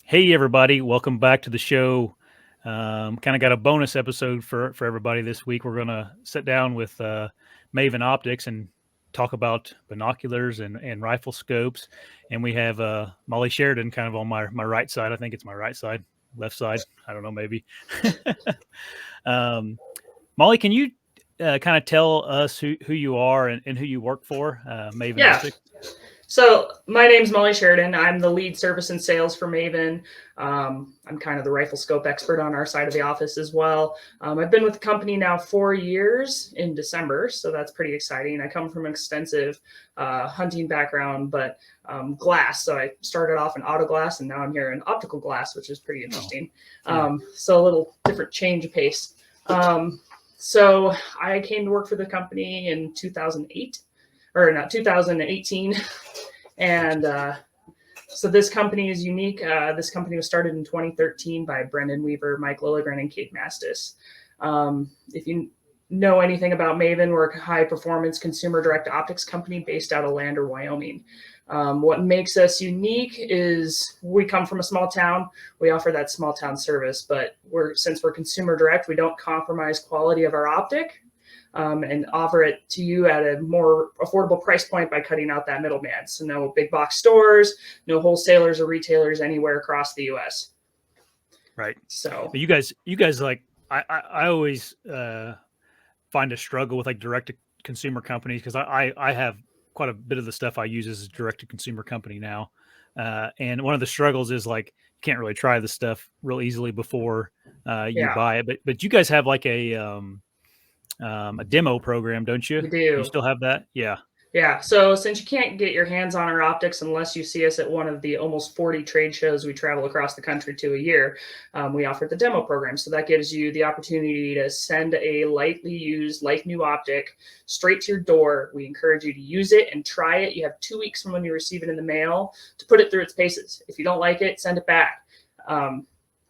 Hey everybody, welcome back to the show. Kind of got a bonus episode for everybody this week. We're gonna sit down with Maven Optics and talk about binoculars and rifle scopes. And we have Mollie Sheridan kind of on my right side. I think it's my right side, left side. I don't know, maybe. Mollie, can you kind of tell us who you are and who you work for, Maven Optics? So my name's Mollie Sheridan. I'm the lead service and sales for Maven. I'm kind of the rifle scope expert on our side of the office as well. I've been with the company now 4 years in December, so that's pretty exciting. I come from an extensive hunting background, but glass. So I started off in auto glass, and now I'm here in optical glass, which is pretty interesting. So a little different change of pace. So I came to work for the company in 2008. Or not 2018. And so this company is unique. This company was started in 2013 by Brendan Weaver, Mike Lilligren, and Kate Mastis. If you know anything about Maven, we're a high-performance consumer direct optics company based out of Lander, Wyoming. What makes us unique is we come from a small town. We offer that small town service, but since we're consumer direct, we don't compromise quality of our optic. And offer it to you at a more affordable price point by cutting out that middleman. So no big box stores, no wholesalers or retailers anywhere across the U.S. Right. So but you guys like I always find a struggle with like direct to consumer companies because I have quite a bit of the stuff I use as a direct to consumer company now, and one of the struggles is like you can't really try the stuff real easily before you buy it. But you guys have like a demo program, don't you? We do. You still have that? Yeah. Yeah. So since you can't get your hands on our optics unless you see us at one of the almost 40 trade shows we travel across the country to a year, we offer the demo program. So that gives you the opportunity to send a lightly used, like new optic straight to your door. We encourage you to use it and try it. You have 2 weeks from when you receive it in the mail to put it through its paces. If you don't like it, send it back.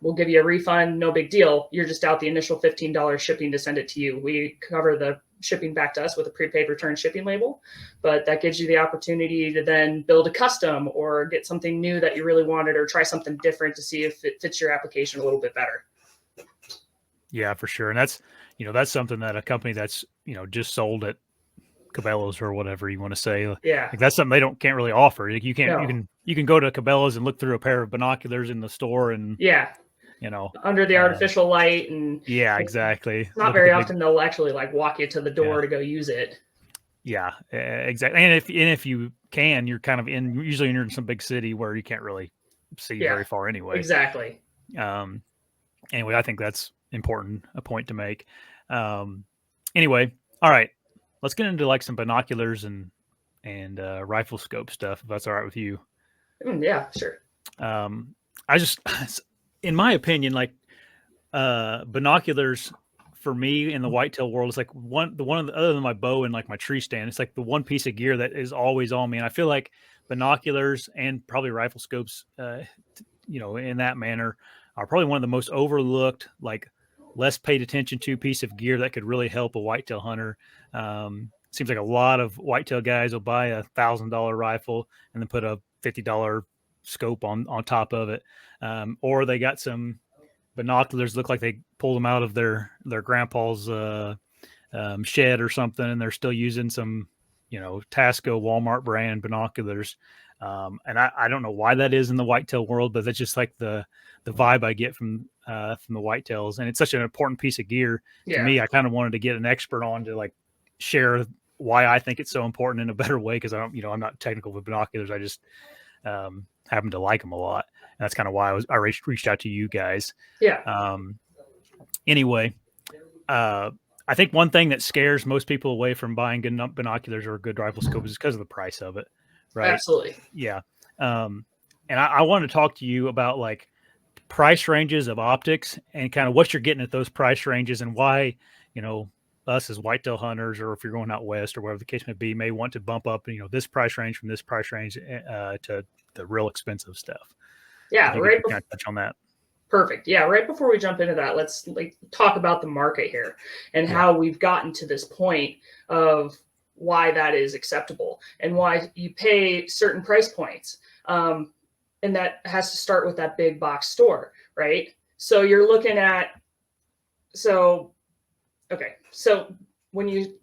We'll give you a refund, no big deal. You're just out the initial $15 shipping to send it to you. We cover the shipping back to us with a prepaid return shipping label, but that gives you the opportunity to then build a custom or get something new that you really wanted or try something different to see if it fits your application a little bit better. Yeah, for sure. And that's something that a company that's, just sold at Cabela's or whatever you want to say. Yeah. Like that's something they can't really offer. Like you can go to Cabela's and look through a pair of binoculars in the store and under the artificial light and exactly. Not very often they'll actually like walk you to the door to go use it. Yeah, exactly. And if you can, you're kind of usually you're in some big city where you can't really see very far anyway. Exactly. Anyway, I think that's a point to make. Anyway, all right, let's get into like some binoculars and rifle scope stuff, if that's all right with you. Yeah, sure. In my opinion, like binoculars for me in the whitetail world is like other than my bow and like my tree stand, it's like the one piece of gear that is always on me. And I feel like binoculars and probably rifle scopes, in that manner are probably one of the most overlooked, like less paid attention to piece of gear that could really help a whitetail hunter. Seems like a lot of whitetail guys will buy $1,000 rifle and then put a $50 scope on top of it. Or they got some binoculars look like they pulled them out of their grandpa's shed or something, and they're still using some Tasco Walmart brand binoculars. And I don't know why that is in the whitetail world, but that's just like the vibe I get from the whitetails. And it's such an important piece of gear to Yeah. me. I kind of wanted to get an expert on to like share why I think it's so important in a better way. Cause I don't, I'm not technical with binoculars. I just happen to like them a lot. And that's kind of why I reached out to you guys. Yeah. Anyway, I think one thing that scares most people away from buying good binoculars or a good rifle scope is because of the price of it. Right. Absolutely. Yeah. And I want to talk to you about like price ranges of optics and kind of what you're getting at those price ranges and why, us as whitetail hunters, or if you're going out west or whatever the case may want to bump up, this price range from this price range to the real expensive stuff. Yeah. I think if you kind of touch on that. Perfect. Yeah. Right before we jump into that, let's talk about the market here and how we've gotten to this point of why that is acceptable and why you pay certain price points. And that has to start with that big box store, right? So you're looking at, so when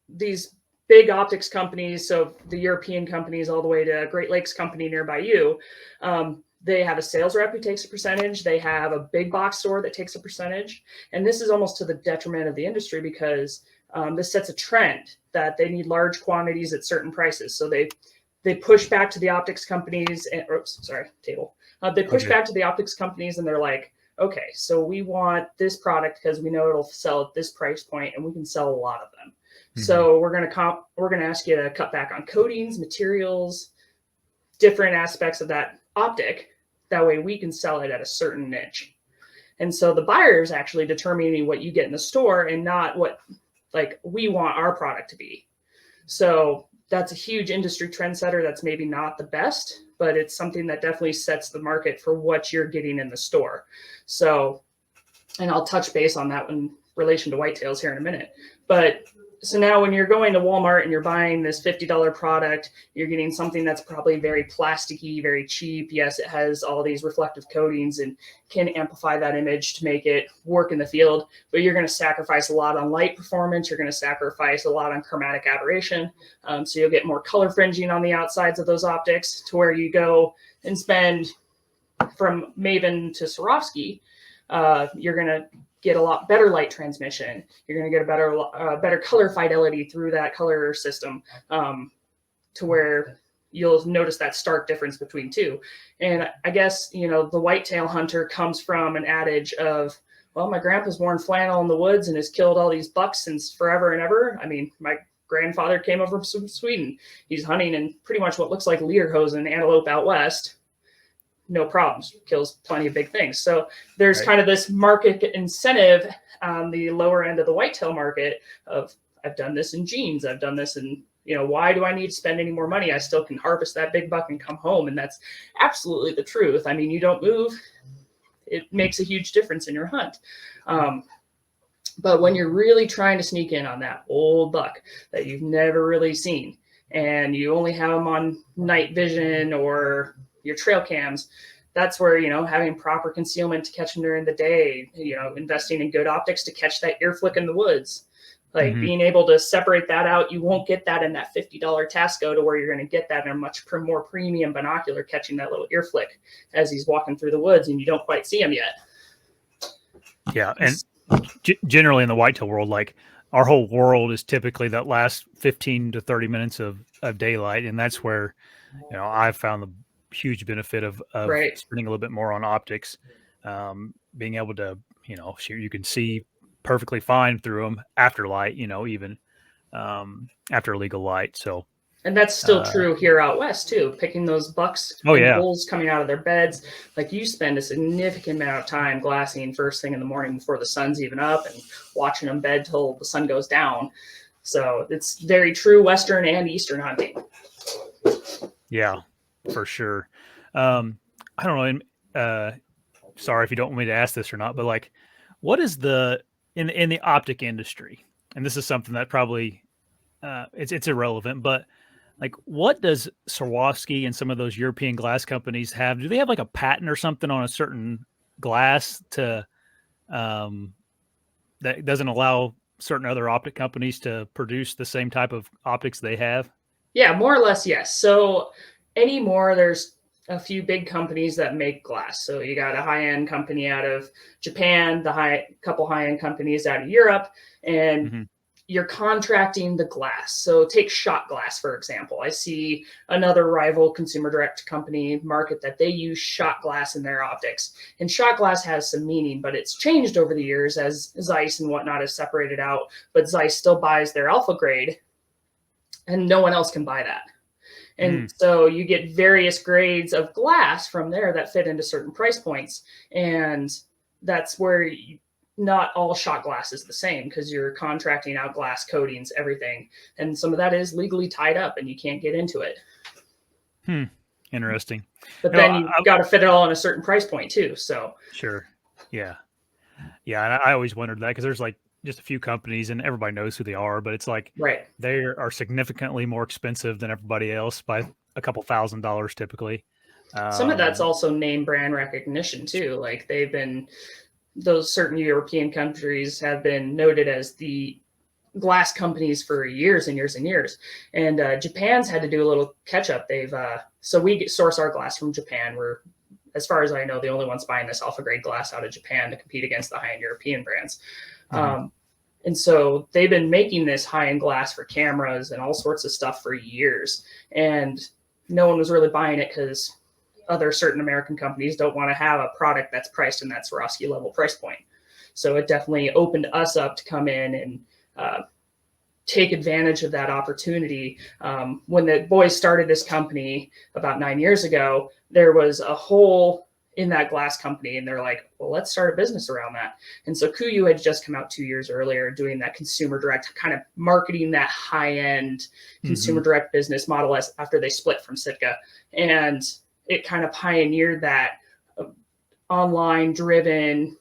these big optics companies, so the European companies all the way to Great Lakes company nearby you, they have a sales rep who takes a percentage. They have a big box store that takes a percentage. And this is almost to the detriment of the industry because this sets a trend that they need large quantities at certain prices. So they push back to the optics companies and they push back to the optics companies and they're like, okay, so we want this product because we know it'll sell at this price point and we can sell a lot of them. Mm-hmm. So we're going to ask you to cut back on coatings, materials, different aspects of that optic. That way we can sell it at a certain niche. And so the buyer is actually determining what you get in the store and not what like we want our product to be. So that's a huge industry trendsetter. That's maybe not the best, but it's something that definitely sets the market for what you're getting in the store. So, and I'll touch base on that in relation to whitetails here in a minute. But so now when you're going to Walmart and you're buying this $50 product, you're getting something that's probably very plasticky, very cheap. Yes, it has all these reflective coatings and can amplify that image to make it work in the field, but you're going to sacrifice a lot on light performance. You're going to sacrifice a lot on chromatic aberration. So you'll get more color fringing on the outsides of those optics to where you go and spend from Maven to Swarovski. You're going to get a lot better light transmission. You're going to get a better color fidelity through that color system to where you'll notice that stark difference between two. And I guess, the whitetail hunter comes from an adage of, well, my grandpa's worn flannel in the woods and has killed all these bucks since forever and ever. I mean, my grandfather came over from Sweden. He's hunting in pretty much what looks like lederhosen antelope out west. No problems, kills plenty of big things. So there's kind of this market incentive on the lower end of the whitetail market of, I've done this in jeans. I've done this in, why do I need to spend any more money? I still can harvest that big buck and come home. And that's absolutely the truth. I mean, you don't move. It makes a huge difference in your hunt. But when you're really trying to sneak in on that old buck that you've never really seen, and you only have them on night vision or your trail cams, that's where, having proper concealment to catch them during the day, investing in good optics to catch that ear flick in the woods, being able to separate that out. You won't get that in that $50 Tasco to where you're going to get that in a much more premium binocular catching that little ear flick as he's walking through the woods and you don't quite see him yet. Yeah. And generally in the whitetail world, like our whole world is typically that last 15 to 30 minutes of daylight. And that's where, I've found the huge benefit of spending a little bit more on optics, being able to, you can see perfectly fine through them after light, even after legal light. So, and that's still true here out west too, picking those bucks and bulls coming out of their beds. Like you spend a significant amount of time glassing first thing in the morning before the sun's even up and watching them bed till the sun goes down. So it's very true Western and Eastern hunting. Yeah, for sure. I don't know. Sorry if you don't want me to ask this or not, but like, what is in the optic industry? And this is something that probably it's irrelevant, but like, what does Swarovski and some of those European glass companies have? Do they have like a patent or something on a certain glass that doesn't allow certain other optic companies to produce the same type of optics they have? Yeah, more or less, yes. So anymore, there's a few big companies that make glass. So you got a high-end company out of Japan, couple high-end companies out of Europe, and Mm-hmm. you're contracting the glass. So take shot glass, for example. I see another rival consumer direct company market that they use shot glass in their optics. And shot glass has some meaning, but it's changed over the years as Zeiss and whatnot is separated out. But Zeiss still buys their alpha grade, and no one else can buy that. And Mm. so you get various grades of glass from there that fit into certain price points. And that's where not all shot glass is the same, because you're contracting out glass coatings, everything. And some of that is legally tied up and you can't get into it. Hmm. Interesting. But You know, then you've got to fit it all in a certain price point too. So sure. Yeah. Yeah. And I always wondered that because there's like just a few companies and everybody knows who they are, but it's like right. they are significantly more expensive than everybody else by a couple $1,000s typically. Some of that's Um, also name brand recognition too. Like those certain European countries have been noted as the glass companies for years and years and years. And Japan's had to do a little catch up. So we source our glass from Japan. We're, as far as I know, the only ones buying this alpha grade glass out of Japan to compete against the high end European brands. mhm. And so they've been making this high end glass for cameras and all sorts of stuff for years. And no one was really buying it because other certain American companies don't want to have a product that's priced in that Swarovski level price point. So it definitely opened us up to come in and take advantage of that opportunity. When the boys started this company about 9 years ago, there was a hole in that glass company, and they're like, well, let's start a business around that. And so Kuyu had just come out 2 years earlier doing that consumer direct, kind of marketing that high end consumer direct business model after they split from Sitka. And it kind of pioneered that online driven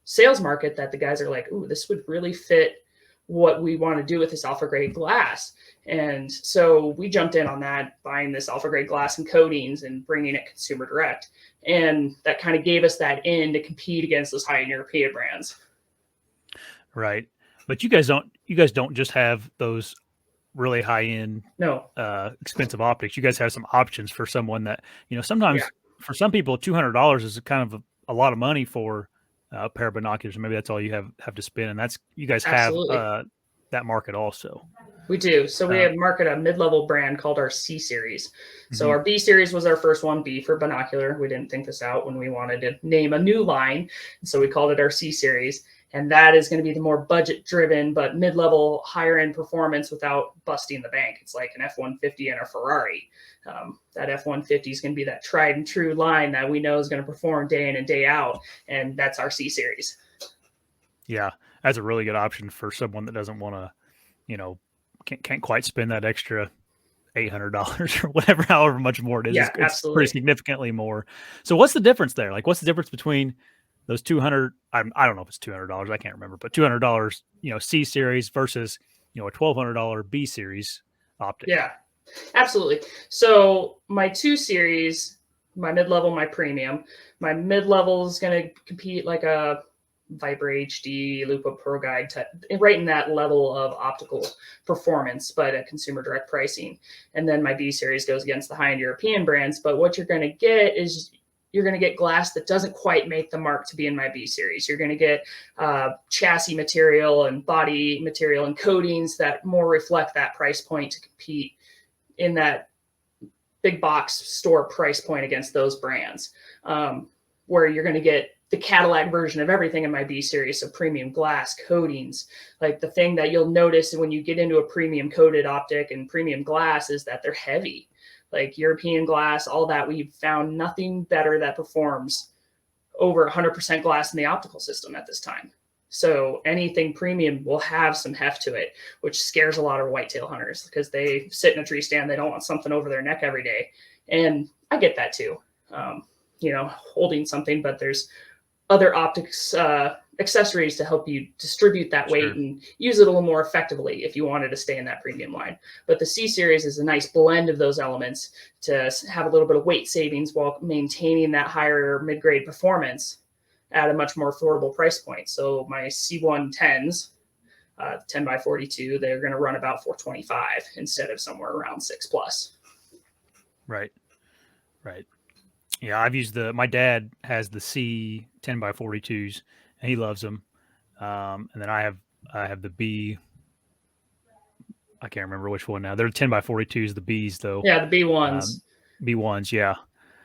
sales market that the guys are like, ooh, this would really fit what we want to do with this alpha grade glass. And so we jumped in on that, buying this alpha grade glass and coatings and bringing it consumer direct. And that kind of gave us that in to compete against those high-end European brands. Right. But you guys don't just have those really high end No. expensive optics. You guys have some options for someone that, Yeah, sometimes for some people $200 is kind of a lot of money for a pair of binoculars. Maybe that's all you have to spend, and that's you guys have absolutely. that market also. We do. So we Uh, have market a mid-level brand called our C series. So mhm. our B series was our first one, B for binocular. We didn't think this out when we wanted to name a new line. So we called it our C series. And that is going to be the more budget driven, but mid-level, higher end performance without busting the bank. It's like an F-150 and a Ferrari. That F-150 is going to be that tried and true line that we know is going to perform day in and day out. And that's our C series. Yeah, that's a really good option for someone that doesn't want to, you know, can't quite spend that extra $800 or whatever, however much more it is. Yeah, It's pretty absolutely. significantly more. So what's the difference there? Like, what's the difference between those 200? I don't know if it's $200. I can't remember, but $200, C series versus a $1,200 B series optic. Yeah, absolutely. So my two series, my mid-level, my premium. My mid-level is going to compete like a Viper HD, Lupo Pro Guide, right in that level of optical performance, but at consumer direct pricing. And then my B series goes against the high-end European brands. But what you're going to get is you're going to get glass that doesn't quite make the mark to be in my B series. You're going to get chassis material and body material and coatings that more reflect that price point to compete in that big box store price point against those brands, where you're going to get the Cadillac version of everything in my B series. So premium glass coatings, like the thing that you'll notice when you get into a premium coated optic and premium glass is that they're heavy, like European glass, all that. We've found nothing better that performs over 100% glass in the optical system at this time. So anything premium will have some heft to it, which scares a lot of whitetail hunters because they sit in a tree stand. They don't want something over their neck every day. And I get that too, holding something, but there's other optics accessories to help you distribute that weight Sure. and use it a little more effectively if you wanted to stay in that premium line. But the C series is a nice blend of those elements to have a little bit of weight savings while maintaining that higher mid-grade performance at a much more affordable price point. So my C110s, 10 by 42, they're going to run about 425 instead of somewhere around 6 plus. Right. Right. Yeah, I've used my dad has the C 10x42s, and he loves them. And then I have the B. I can't remember which one now. They're 10x42s, the Bs though. Yeah, the B Um, ones. B1s, yeah.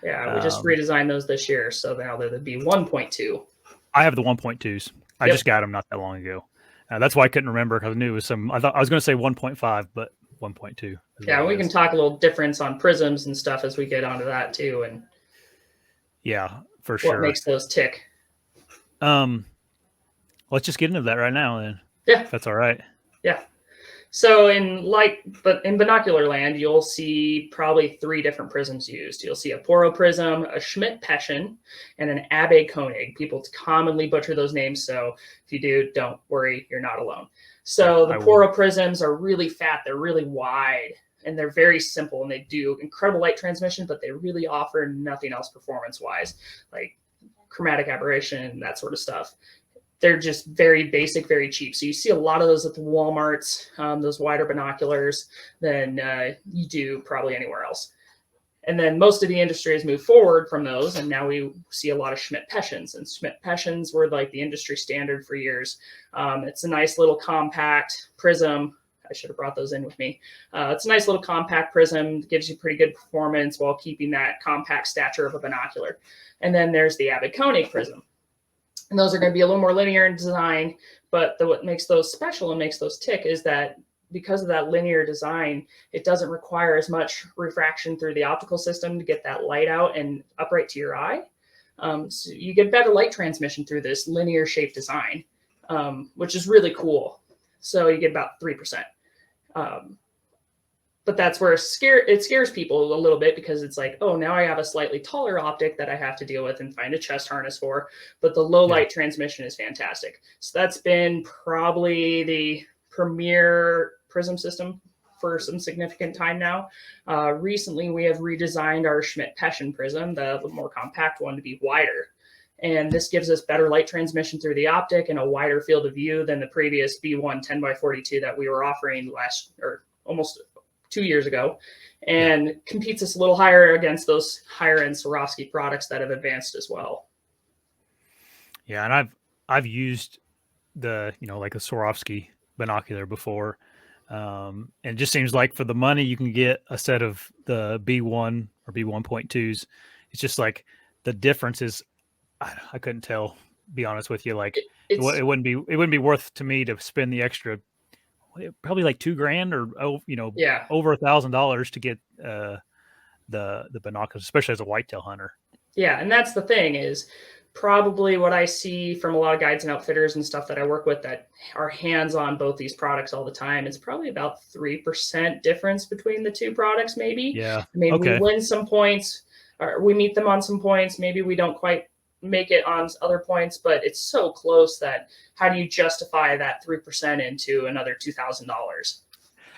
Yeah, we just Um, redesigned those this year, so now they're the B1.2. I have the 1.2s. I Yep. just got them not that long ago. That's why I couldn't remember because I knew it was some. I thought I was going to say 1.5, but 1.2 is what Yeah, it we can is. talk a little difference on prisms and stuff as we get onto that too, and Yeah, for what sure. makes those tick. Um, let's just get into that right now, then, Yeah, if that's all right. yeah. So in binocular land, you'll see probably three different prisms used. You'll see a Poro prism, a Schmidt Peschen, and an Abbe Koenig. People commonly butcher those names, so if you do, don't worry, you're not alone. Yeah, So the I would. Poro prisms are really fat, they're really wide, and they're very simple, and they do incredible light transmission, but they really offer nothing else performance-wise, like chromatic aberration, that sort of stuff. They're just very basic, very cheap. So you see a lot of those at the Walmarts, those wider binoculars, than you do probably anywhere else. And then most of the industry has moved forward from those, and now we see a lot of Schmidt Peschens. And Schmidt Peschens were like the industry standard for years. It's a nice little compact prism. I should have brought those in with me. It's a nice little compact prism, gives you pretty good performance while keeping that compact stature of a binocular. And then there's the Abbe Koenig prism. And those are going to be a little more linear in design, but what makes those special and makes those tick is that because of that linear design, it doesn't require as much refraction through the optical system to get that light out and upright to your eye. So you get better light transmission through this linear shape design, which is really cool. So you get about 3%. But that's where it scares people a little bit because it's like, oh, now I have a slightly taller optic that I have to deal with and find a chest harness for. But the low light transmission is fantastic. So that's been probably the premier prism system for some significant time now. Recently, we have redesigned our Schmidt Peschen prism, the more compact one, to be wider. And this gives us better light transmission through the optic and a wider field of view than the previous B1 10x42 that we were offering almost 2 years ago, and competes us a little higher against those higher end Swarovski products that have advanced as well. Yeah, and I've used the like a Swarovski binocular before, and it just seems like for the money you can get a set of the B1 or B1.2s. It's just like the difference is I couldn't tell. Be honest with you, like it wouldn't be worth to me to spend the extra probably like $2,000 or Yeah. over $1,000 to get the binoculars, especially as a whitetail hunter. Yeah, and that's the thing is probably what I see from a lot of guides and outfitters and stuff that I work with that are hands on both these products all the time. It's probably about 3% difference between the two products, maybe. Yeah. I mean, we Okay. win some points, or we meet them on some points. Maybe we don't quite make it on other points, but it's so close that how do you justify that 3% into another $2,000?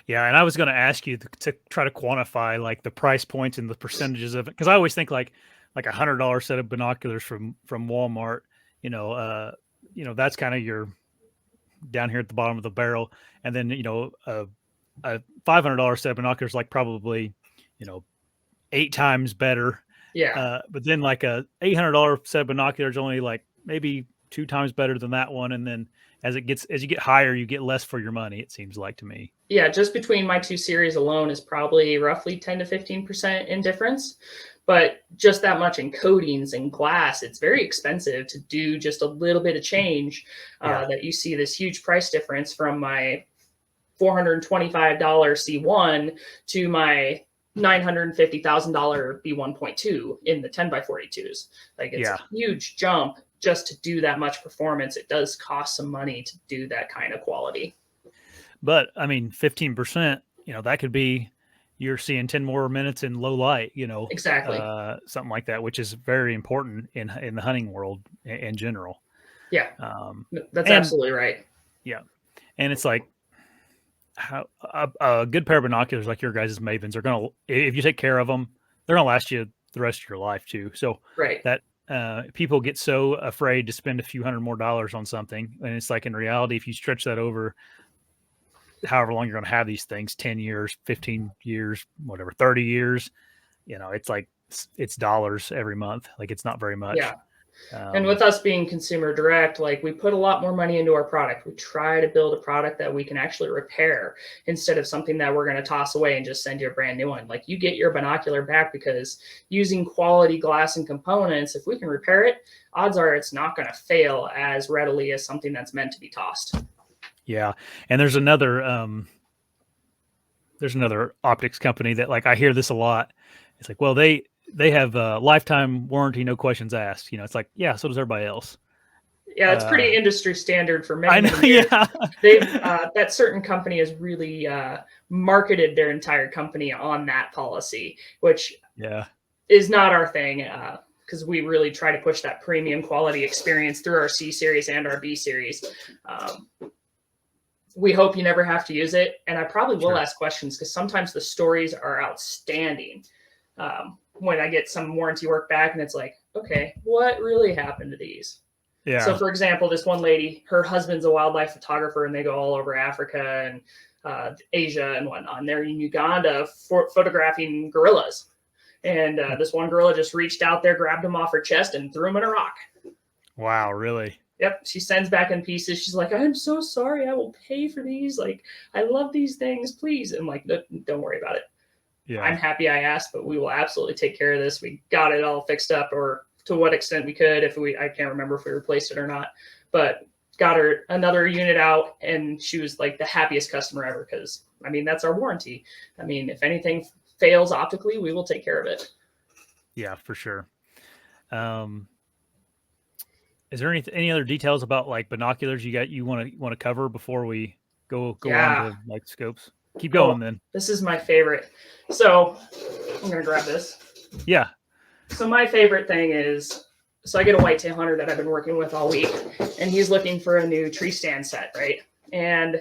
Yeah, and I was going to ask you to try to quantify like the price points and the percentages of it, because I always think like $100 set of binoculars from Walmart, that's kind of your down here at the bottom of the barrel, and then a $500 set of binoculars like probably 8 times better. Yeah. But then like a $800 set of binoculars only like maybe 2 times better than that one, and then as you get higher, you get less for your money. It seems like to me. Yeah, just between my two series alone is probably roughly 10 to 15% in difference. But just that much in coatings and glass, it's very expensive to do just a little bit of change that you see this huge price difference from my $425 C1 to my $950,000 B1.2 in the 10x42s. Like it's a huge jump just to do that much performance. It does cost some money to do that kind of quality. But I mean, 15%, that could be you're seeing 10 more minutes in low light, Exactly. Something like that, which is very important in the hunting world in general. Yeah. That's absolutely right. Yeah. And it's like how a good pair of binoculars like your guys' Mavens are going to, if you take care of them, they're going to last you the rest of your life too. So that people get so afraid to spend a few $100 more on something. And it's like, in reality, if you stretch that over however long you're going to have these things, 10 years, 15 years, whatever, 30 years, it's like it's dollars every month. Like it's not very much. Yeah. And with us being consumer direct, like we put a lot more money into our product. We try to build a product that we can actually repair instead of something that we're going to toss away and just send you a brand new one. Like you get your binocular back because using quality glass and components, if we can repair it, odds are it's not going to fail as readily as something that's meant to be tossed. Yeah. And there's another optics company that, like, I hear this a lot. It's like, well, they have a lifetime warranty, no questions asked. It's like, yeah, so does everybody else. Yeah, it's pretty industry standard for many, I know, many years. yeah. They've that certain company has really marketed their entire company on that policy, which is not our thing, because we really try to push that premium quality experience through our C series and our B series. We hope you never have to use it, and I probably will ask questions because sometimes the stories are outstanding. When I get some warranty work back, and it's like, okay, what really happened to these? Yeah. So, for example, this one lady, her husband's a wildlife photographer, and they go all over Africa and Asia and whatnot. And they're in Uganda photographing gorillas. And this one gorilla just reached out there, grabbed him off her chest, and threw him in a rock. Wow, really? Yep. She sends back in pieces. She's like, I'm so sorry. I will pay for these. Like, I love these things. Please. I'm like, don't worry about it. Yeah. I'm happy I asked, but we will absolutely take care of this. We got it all fixed up, or to what extent we could. I can't remember if we replaced it or not, but got her another unit out, and she was like the happiest customer ever. Because I mean, that's our warranty. I mean, if anything fails optically, we will take care of it. Yeah, for sure. Is there any other details about like binoculars you want to cover before we go on to like scopes? Keep going then. This is my favorite. So I'm gonna grab this. Yeah. So my favorite thing is, so I get a whitetail hunter that I've been working with all week, and he's looking for a new tree stand set, right? And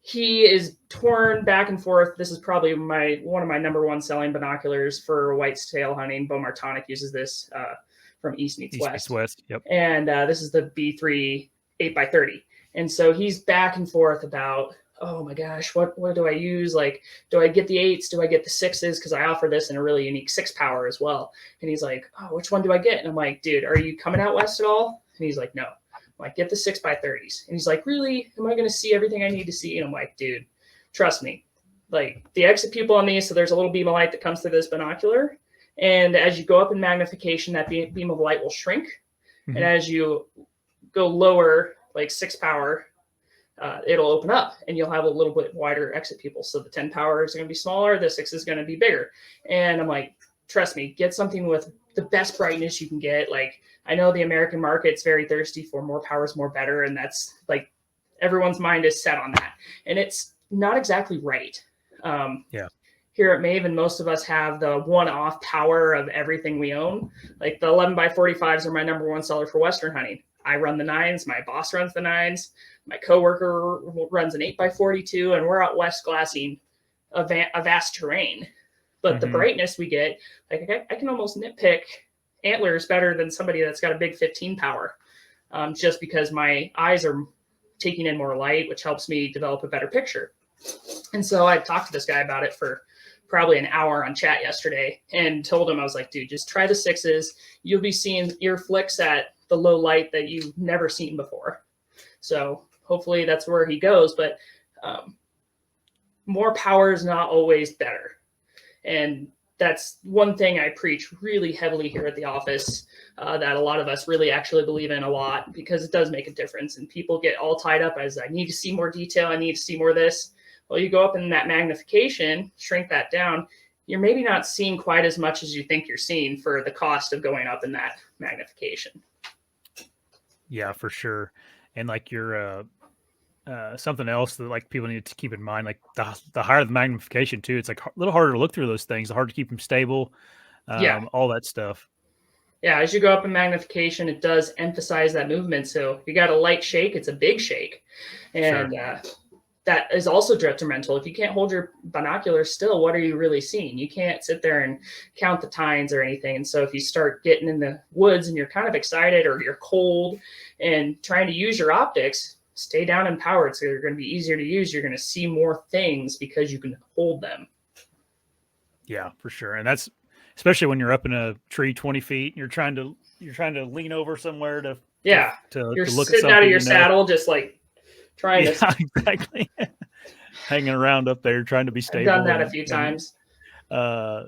he is torn back and forth. This is probably one of my number one selling binoculars for whitetail hunting. Beaumartonic uses this from East Meets West. Yep. And this is the B3 8x30. And so he's back and forth about, oh my gosh, what do I use? Like, do I get the 8s? Do I get the 6s? Because I offer this in a really unique 6-power as well. And he's like, oh, which one do I get? And I'm like, dude, are you coming out west at all? And he's like, no. I'm like, get the 6x30s. And he's like, really? Am I going to see everything I need to see? And I'm like, dude, trust me. Like, the exit pupil on these, so there's a little beam of light that comes through this binocular. And as you go up in magnification, that beam of light will shrink. Mm-hmm. And as you go lower, like 6-power, it'll open up, and you'll have a little bit wider exit pupil. So the 10-power is going to be smaller, the 6 is going to be bigger. And I'm like, trust me, get something with the best brightness you can get. Like, I know the American market's very thirsty for more power is more better, and that's like everyone's mind is set on that. And it's not exactly right. Here at Maven, most of us have the one-off power of everything we own. Like the 11x45s are my number one seller for Western hunting. I run the 9s. My boss runs the 9s. My coworker runs an 8x42, and we're out west glassing a vast terrain. But the brightness we get, like I can almost nitpick antlers better than somebody that's got a big 15-power, just because my eyes are taking in more light, which helps me develop a better picture. And so I talked to this guy about it for probably an hour on chat yesterday, and told him, I was like, dude, just try the 6s. You'll be seeing ear flicks at the low light that you've never seen before. So hopefully that's where he goes. But more power is not always better. And that's one thing I preach really heavily here at the office, that a lot of us really actually believe in a lot, because it does make a difference. And people get all tied up as, I need to see more detail, I need to see more of this. Well, you go up in that magnification, shrink that down, you're maybe not seeing quite as much as you think you're seeing for the cost of going up in that magnification. Yeah, for sure. And like your something else that like people need to keep in mind, like the higher the magnification too, it's like a little harder to look through those things, hard to keep them stable, all that stuff. Yeah, as you go up in magnification, it does emphasize that movement. So if you got a light shake, it's a big shake. And that is also detrimental. If you can't hold your binoculars still, what are you really seeing? You can't sit there and count the tines or anything. And so if you start getting in the woods and you're kind of excited, or you're cold and trying to use your optics, stay down and powered. So they're going to be easier to use. You're going to see more things because you can hold them. Yeah, for sure. And that's especially when you're up in a tree 20 feet and you're trying to lean over somewhere to Yeah. You're look at sitting out of something, your saddle, just like trying Yeah, to. exactly. Hanging around up there trying to be I've done stable that a few times. uh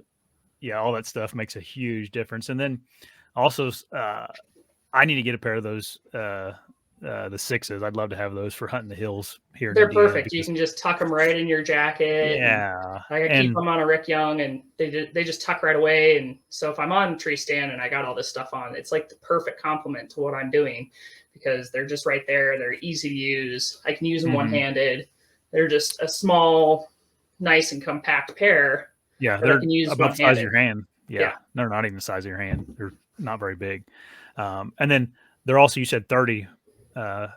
yeah, all that stuff makes a huge difference. And then also I need to get a pair of those the sixes. I'd love to have those for hunting the hills here in They're Indiana perfect. You because can just tuck them right in your jacket. And yeah, like I keep and them on a Rick Young, and they just tuck right away. And so if I'm on a tree stand and I got all this stuff on, it's like the perfect complement to what I'm doing because they're just right there. They're easy to use. I can use them mhm. one-handed. They're just a small, nice and compact pair Yeah, that I they're can use about the size of one-handed. your hand. Yeah, Yeah. they're not even the size of your hand. They're not very big. And then they're also, you said 30. Uh,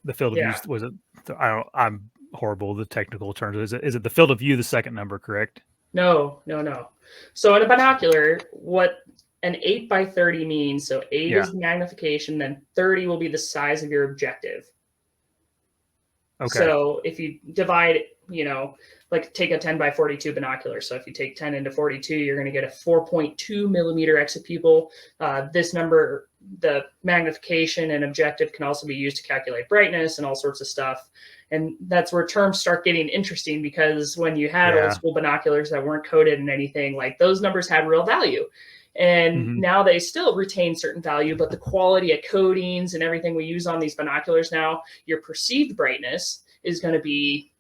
the field of view Yeah. was it? I'm horrible with the technical terms. Is it the field of view, the second number, correct? No, no, no. So in a binocular, what an 8 by 30 means, so 8 Yeah. is the magnification, then 30 will be the size of your objective. Okay. So if you divide, like take a 10 by 42 binocular. So if you take 10 into 42, you're going to get a 4.2 millimeter exapupil. This number, the magnification and objective can also be used to calculate brightness and all sorts of stuff. And that's where terms start getting interesting because when you had old Yeah. school binoculars that weren't coded in anything, like those numbers had real value. And Mhm. now they still retain certain value, but the quality of coatings and everything we use on these binoculars now, your perceived brightness is going to be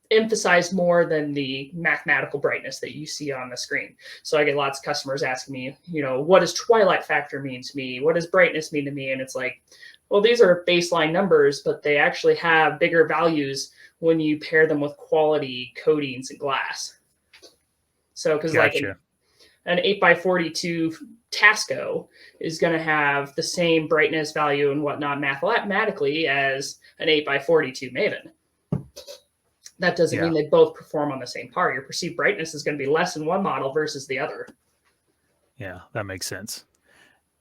emphasized more than the mathematical brightness that you see on the screen. So I get lots of customers asking me, what does twilight factor mean to me? What does brightness mean to me? And it's like, well, these are baseline numbers, but they actually have bigger values when you pair them with quality coatings and glass. So, because like Gotcha. an 8 by 42 Tasco is going to have the same brightness value and whatnot mathematically as an 8 by 42 Maven. That doesn't Yeah. mean they both perform on the same part. Your perceived brightness is going to be less in one model versus the other. Yeah, that makes sense.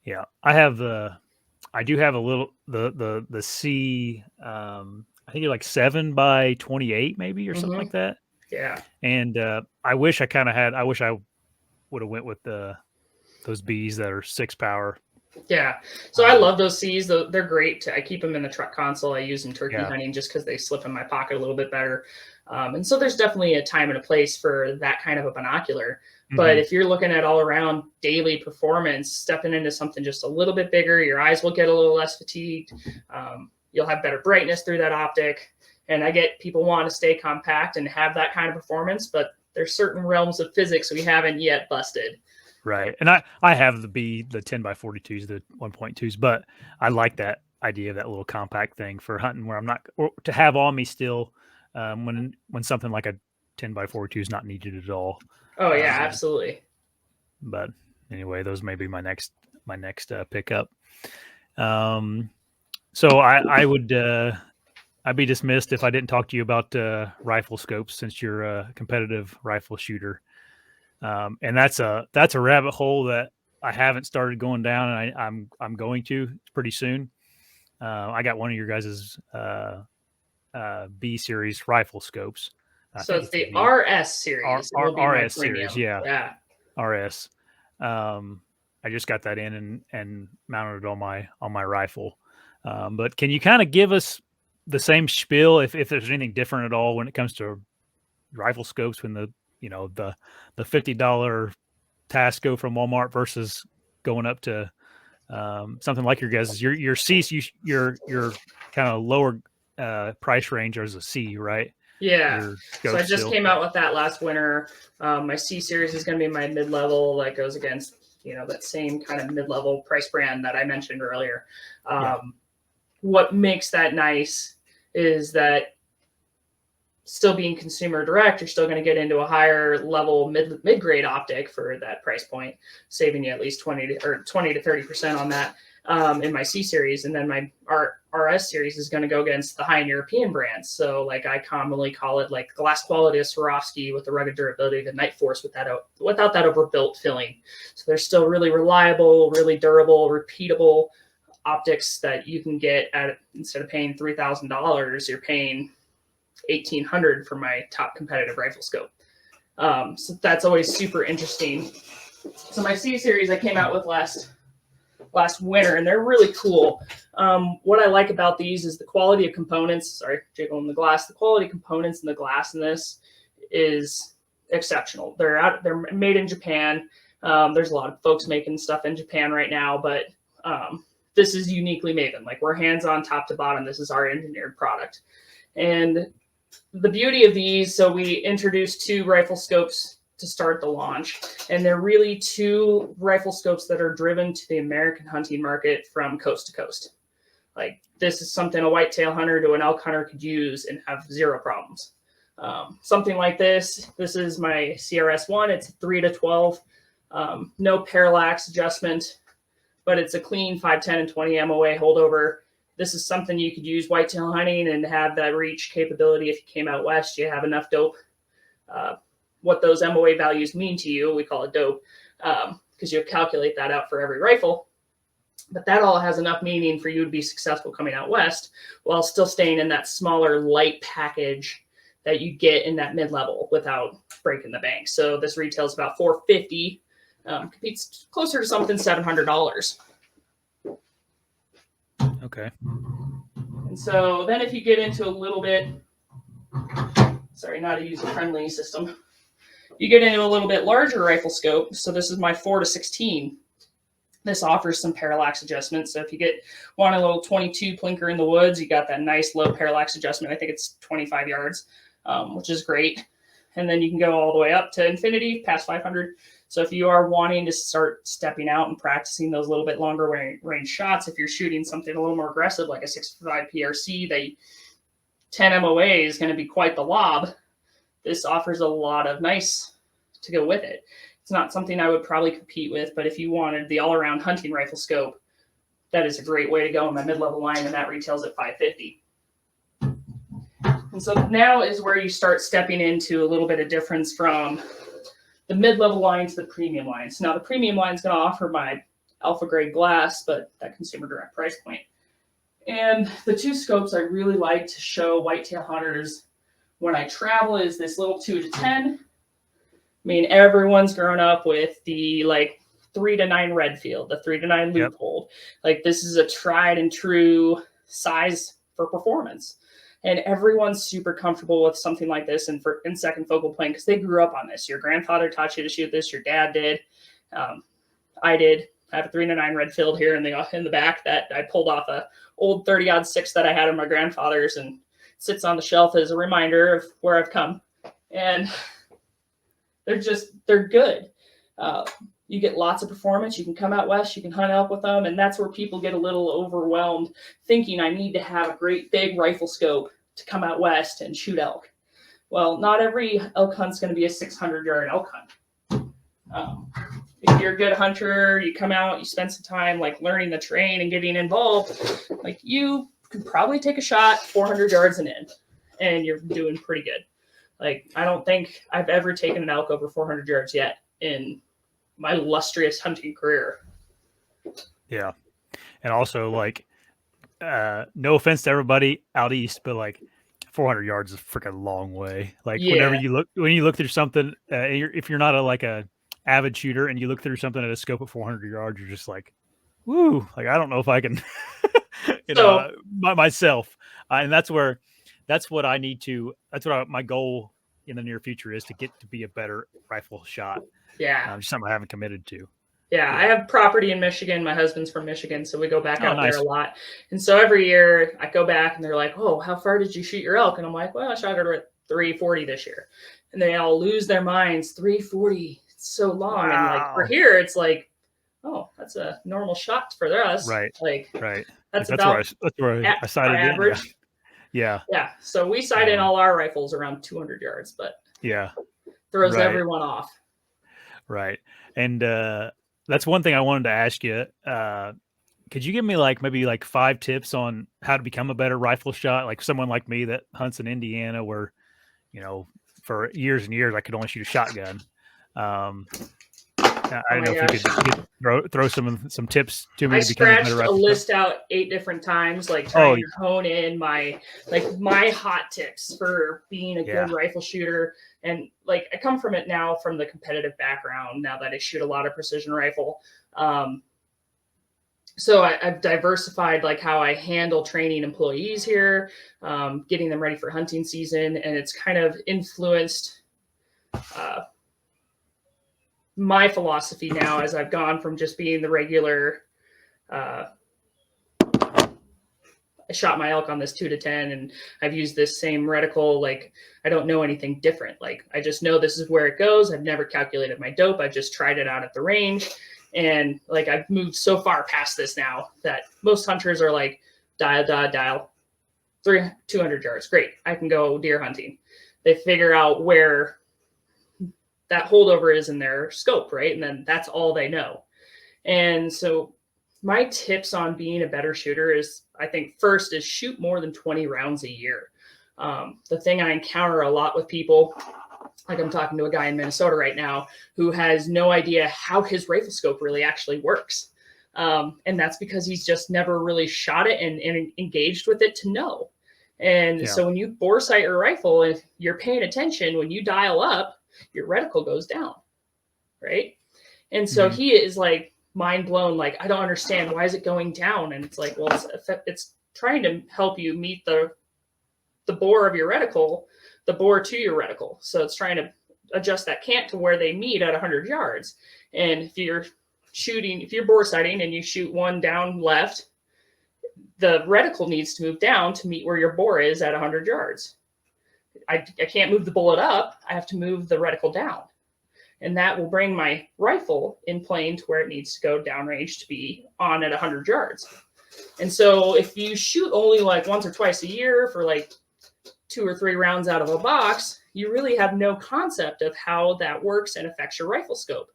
Yeah. I do have a little the C I think you're like 7 by 28 maybe or something Mm-hmm. like that. Yeah. And I wish I would have went with those Bs that are 6 power. Yeah. So I love those Cs. They're great. I keep them in the truck console. I use them turkey Yeah. hunting just because they slip in my pocket a little bit better. And so there's definitely a time and a place for that kind of a binocular. But Mhm. if you're looking at all around daily performance, stepping into something just a little bit bigger, your eyes will get a little less fatigued. You'll have better brightness through that optic. And I get people want to stay compact and have that kind of performance, but there's certain realms of physics we haven't yet busted. Right. And I have the 10 by 42s, the 1.2s, but I like that idea of that little compact thing for hunting where I'm not or to have on me still when something like a 10 by 42 is not needed at all. Oh yeah, Um, absolutely. but anyway, those may be my next pickup. Um, so I'd be dismissed if I didn't talk to you about rifle scopes since you're a competitive rifle shooter. And that's a rabbit hole that I haven't started going down, and I'm going to pretty soon. I got one of your guys's B series rifle scopes. I So think it's it's a the B RS series. It will be my RS series, premium. yeah, Yeah. RS. I just got that in and mounted it on my rifle. But can you kind of give us the same spiel if there's anything different at all when it comes to rifle scopes when the $50 Tasco from Walmart versus going up to something like your guys' your C your kind of lower price range as a C, right? Yeah. Your So I scope just still. came Yeah. out with that last winter. My C series is going to be my mid level that goes against, that same kind of mid level price brand that I mentioned earlier. Yeah. What makes that nice is that still being consumer direct, you're still going to get into a higher level mid grade optic for that price point, saving you at least 20 to 30% on that in my C series. And then my RS series is going to go against the high end European brands. So like I commonly call it like glass quality of Swarovski with the rugged durability of the Night Force without that overbuilt filling. So they're still really reliable, really durable, repeatable optics that you can get at, instead of paying $3,000, you're paying 1,800 for my top competitive rifle scope. So that's always super interesting So my C series I came out with last winter, and they're really cool. What I like about these is the quality of components. Sorry, jiggling the glass. The quality of components and the glass in this is exceptional. They're made in Japan. There's a lot of folks making stuff in Japan right now, but this is uniquely Maven. Like, we're hands-on top to bottom. This is our engineered product. And the beauty of these, so we introduced 2 rifle scopes to start the launch, and they're really 2 rifle scopes that are driven to the American hunting market from coast to coast. Like, this is something a whitetail hunter to an elk hunter could use and have 0 problems. Something like this is my CRS-1. It's 3-12, no parallax adjustment, but it's a clean 5, 10, and 20 MOA holdover. This is something you could use whitetail hunting and have that reach capability. If you came out west, you have enough dope. What those MOA values mean to you, we call it dope, because you calculate that out for every rifle. But that all has enough meaning for you to be successful coming out west while still staying in that smaller light package that you get in that mid-level without breaking the bank. So this retails about $450, competes closer to something $700. Okay. And so then if you get into a little bit, sorry, not a user-friendly system, you get into a little bit larger rifle scope. So this is my 4-16. This offers some parallax adjustment. So if you want a little 22 plinker in the woods, you got that nice low parallax adjustment. I think it's 25 yards, which is great. And then you can go all the way up to infinity, past 500. So if you are wanting to start stepping out and practicing those little bit longer range shots, if you're shooting something a little more aggressive, like a 6.5 PRC, that 10 MOA is going to be quite the lob. This offers a lot of nice to go with it. It's not something I would probably compete with, but if you wanted the all-around hunting rifle scope, that is a great way to go in my mid-level line, and that retails at $550. And so now is where you start stepping into a little bit of difference from the mid-level line to the premium line. So now the premium line is going to offer my alpha grade glass, but that consumer direct price point. And the 2 scopes I really like to show whitetail hunters when I travel is this little 2-10. I mean, everyone's grown up with the 3-9 Redfield, the 3-9 Loophole. Like, this is a tried and true size for performance. And everyone's super comfortable with something like this in second focal plane because they grew up on this. Your grandfather taught you to shoot this. Your dad did. I did. I have a 3-9 Redfield here in the back that I pulled off a old 30-06 that I had in my grandfather's, and sits on the shelf as a reminder of where I've come. And they're good. You get lots of performance. You can come out west, you can hunt elk with them. And that's where people get a little overwhelmed thinking I need to have a great big rifle scope to come out west and shoot elk. Well, not every elk hunt's going to be a 600-yard elk hunt. If you're a good hunter, you come out, you spend some time learning the terrain and getting involved, you could probably take a shot 400 yards and in, and you're doing pretty good. I don't think I've ever taken an elk over 400 yards yet in my illustrious hunting career. Yeah. And also, no offense to everybody out east, but 400 yards is a freaking long way. Whenever when you look through something, if you're not a avid shooter and you look through something at a scope of 400 yards, you're just woo, I don't know if I can, myself. And that's what I need to, my goal in the near future is to get to be a better rifle shot. Yeah. Something I haven't committed to. Yeah, I have property in Michigan. My husband's from Michigan, so we go back out there a lot. And so every year I go back and they're like, "Oh, how far did you shoot your elk?" And I'm like, "Well, I shot it at 340 this year." And they all lose their minds. 340, it's so long. Wow. And for here, it's oh, that's a normal shot for us. Right. Right. That's where I sighted average. In. Yeah. Yeah. So we sight in all our rifles around 200 yards, but throws everyone off. Right. And that's one thing I wanted to ask you. Could you give me maybe 5 tips on how to become a better rifle shot? Like someone like me that hunts in Indiana where, for years and years, I could only shoot a shotgun. I Oh don't my know if you gosh. could throw some tips to me I to become a better scratched a rifle scope. list out 8 different times, like Oh, trying to hone in my hot tips for being a yeah. good rifle shooter. And like I come from it now from the competitive background now that I shoot a lot of precision rifle. So I've diversified like how I handle training employees here, getting them ready for hunting season, and it's kind of influenced uh, my philosophy now as I've gone from just being the regular. I shot my elk on this 2 to 10, and I've used this same reticle. Like I don't know anything different. Like I just know this is where it goes. I've never calculated my dope. I just tried it out at the range, and like I've moved so far past this now that most hunters are like dial 200 yards. Great, I can go deer hunting. They figure out where that holdover is in their scope, right? And then that's all they know. And so my tips on being a better shooter is, I think first is shoot more than 20 rounds a year. The thing I encounter a lot with people, like I'm talking to a guy in Minnesota right now who has no idea how his rifle scope really actually works. And that's because he's just never really shot it and engaged with it to know. And Yeah. so when you bore sight your rifle, if you're paying attention, when you dial up, your reticle goes down, right? And so he is like mind blown, like, I don't understand. Why is it going down? And it's like, well, it's trying to help you meet the bore of your reticle, the bore to your reticle. So it's trying to adjust that cant to where they meet at 100 yards. And if you're bore sighting and you shoot one down left, the reticle needs to move down to meet where your bore is at 100 yards. I can't move the bullet up. I have to move the reticle down. And that will bring my rifle in plane to where it needs to go downrange to be on at 100 yards. And so if you shoot only like once or twice a year for like 2 or 3 rounds out of a box, you really have no concept of how that works and affects your rifle scope.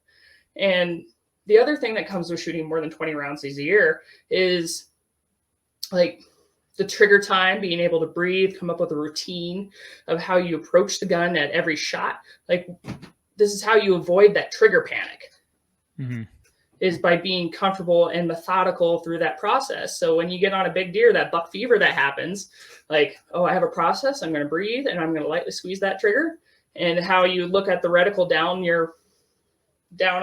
And the other thing that comes with shooting more than 20 rounds a year is like the trigger time, being able to breathe, come up with a routine of how you approach the gun at every shot. Like this is how you avoid that trigger panic. Is by being comfortable and methodical through that process. So when you get on a big deer, that buck fever that happens, like, oh, I have a process, I'm going to breathe and I'm going to lightly squeeze that trigger. And how you look at the reticle down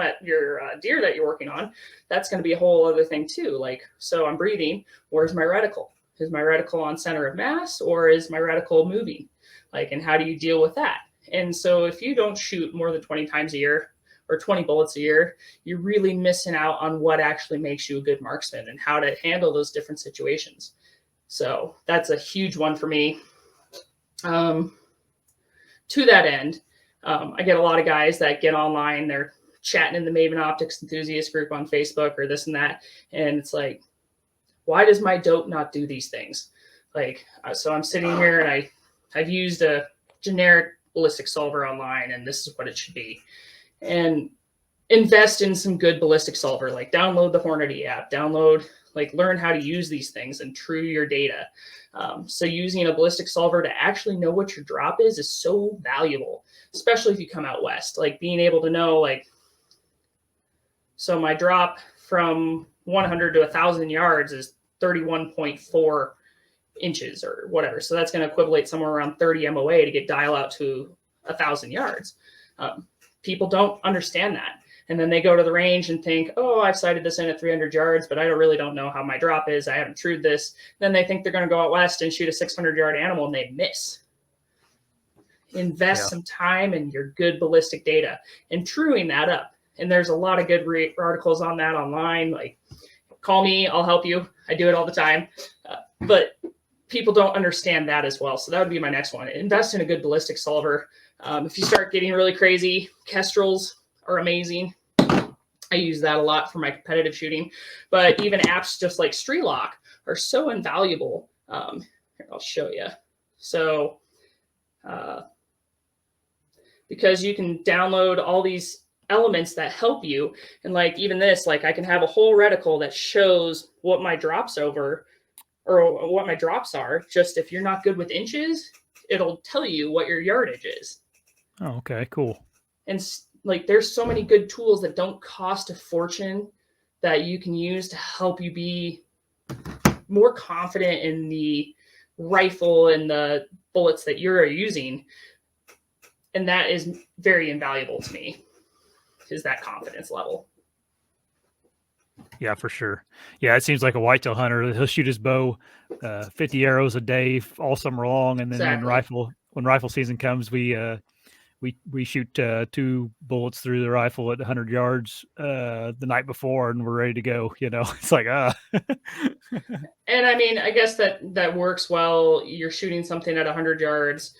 at your deer that you're working on, that's going to be a whole other thing too. Like, so I'm breathing, where's my reticle? Is my reticle on center of mass or is my reticle moving? Like, and how do you deal with that? And so if you don't shoot more than 20 times a year or 20 bullets a year, you're really missing out on what actually makes you a good marksman and how to handle those different situations. So that's a huge one for me. To that end, I get a lot of guys that get online, they're chatting in the Maven Optics enthusiast group on Facebook or this and that. And it's like, why does my dope not do these things? Like, so I'm sitting here and I've used a generic ballistic solver online and this is what it should be. And invest in some good ballistic solver, like download the Hornady app, learn how to use these things and true your data. So using a ballistic solver to actually know what your drop is so valuable, especially if you come out west, like being able to know, like, so my drop from 100 to 1,000 yards is 31.4 inches or whatever. So that's going to equivalent somewhere around 30 MOA to get dial out to 1,000 yards. People don't understand that. And then they go to the range and think, oh, I've sighted this in at 300 yards, but I really don't know how my drop is. I haven't trued this. Then they think they're going to go out west and shoot a 600-yard animal and they miss. Invest some time in your good ballistic data and truing that up. And there's a lot of good articles on that online. Like, call me, I'll help you. I do it all the time. But people don't understand that as well. So that would be my next one. Invest in a good ballistic solver. If you start getting really crazy, Kestrels are amazing. I use that a lot for my competitive shooting. But even apps just like Strelock are so invaluable. Here, I'll show you. So because you can download all these elements that help you. And like even this, like I can have a whole reticle that shows what my drops over or what my drops are. Just if you're not good with inches, it'll tell you what your yardage is. Oh, okay, cool. And like there's so many good tools that don't cost a fortune that you can use to help you be more confident in the rifle and the bullets that you're using. And that is very invaluable to me, is that confidence level. Yeah, for sure. Yeah, it seems like a whitetail hunter. He'll shoot his bow 50 arrows a day all summer long, and then Exactly. when rifle season comes, we shoot 2 bullets through the rifle at 100 yards the night before, and we're ready to go. You know, it's like And I mean, I guess that works well. You're shooting something at 100 yards.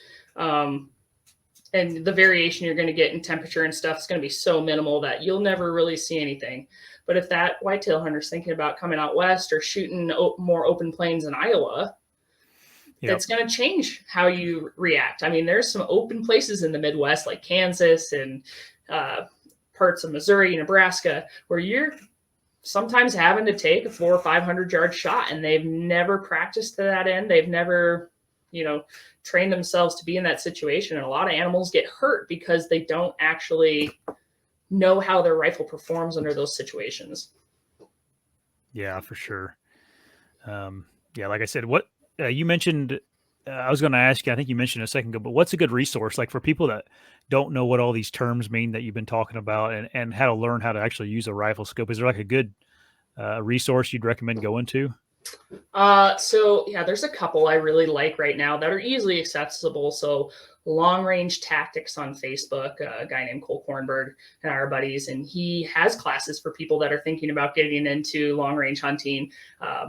And the variation you're going to get in temperature and stuff is going to be so minimal that you'll never really see anything. But if that whitetail hunter's thinking about coming out west or shooting more open plains in Iowa, that's going to change how you react. I mean, there's some open places in the Midwest like Kansas and parts of Missouri, Nebraska, where you're sometimes having to take a 400 or 500 yard shot, and they've never practiced to that end. They've never, train themselves to be in that situation. And a lot of animals get hurt because they don't actually know how their rifle performs under those situations. Yeah, for sure. Yeah, like I said, what you mentioned, I was going to ask you, I think you mentioned a second ago, but what's a good resource like for people that don't know what all these terms mean that you've been talking about, and how to learn how to actually use a rifle scope? Is there like a good resource you'd recommend going to? So yeah, there's a couple I really like right now that are easily accessible. So Long Range Tactics on Facebook, a guy named Cole Kornberg and our buddies, and he has classes for people that are thinking about getting into long range hunting.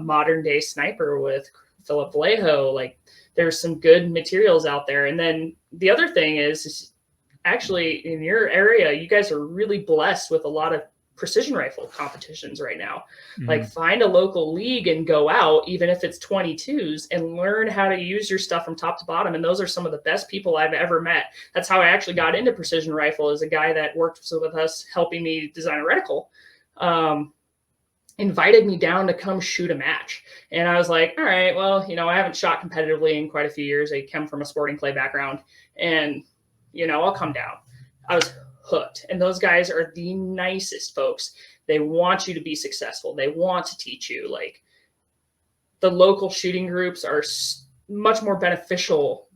Modern Day Sniper with Philip Vallejo, like there's some good materials out there. And then the other thing is actually in your area, you guys are really blessed with a lot of precision rifle competitions right now. Like find a local league and go out, even if it's 22s, and learn how to use your stuff from top to bottom. And those are some of the best people I've ever met. That's how I actually got into precision rifle, is a guy that worked with us helping me design a reticle. Invited me down to come shoot a match. And I was like, all right, well, I haven't shot competitively in quite a few years. I come from a sporting clay background, and, I'll come down. I was hooked. And those guys are the nicest folks. They want you to be successful. They want to teach you. Like the local shooting groups are much more beneficial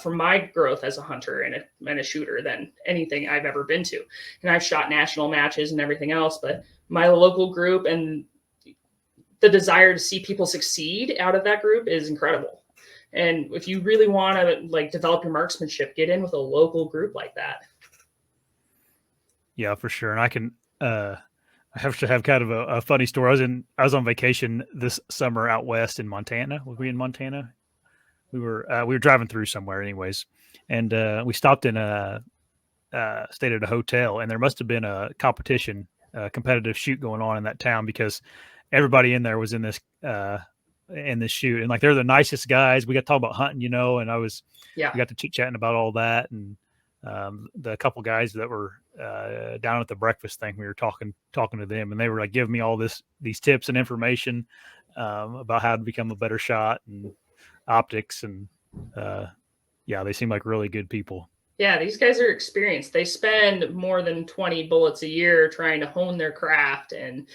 for my growth as a hunter and a shooter than anything I've ever been to. And I've shot national matches and everything else, but my local group and the desire to see people succeed out of that group is incredible. And if you really want to like develop your marksmanship, get in with a local group like that. Yeah, for sure. And I have to have kind of a funny story. I was on vacation this summer out west in Montana. Were we in Montana? We were driving through somewhere anyways. And we stopped in stayed at a hotel, and there must have been a competition, competitive shoot going on in that town, because everybody in there was in this shoot. And like, they're the nicest guys. We got to talk about hunting, and we got to chit chatting about all that. And the couple guys that were down at the breakfast thing, we were talking to them, and they were like giving me all these tips and information about how to become a better shot and optics. And yeah, they seem like really good people. Yeah, these guys are experienced. They spend more than 20 bullets a year trying to hone their craft and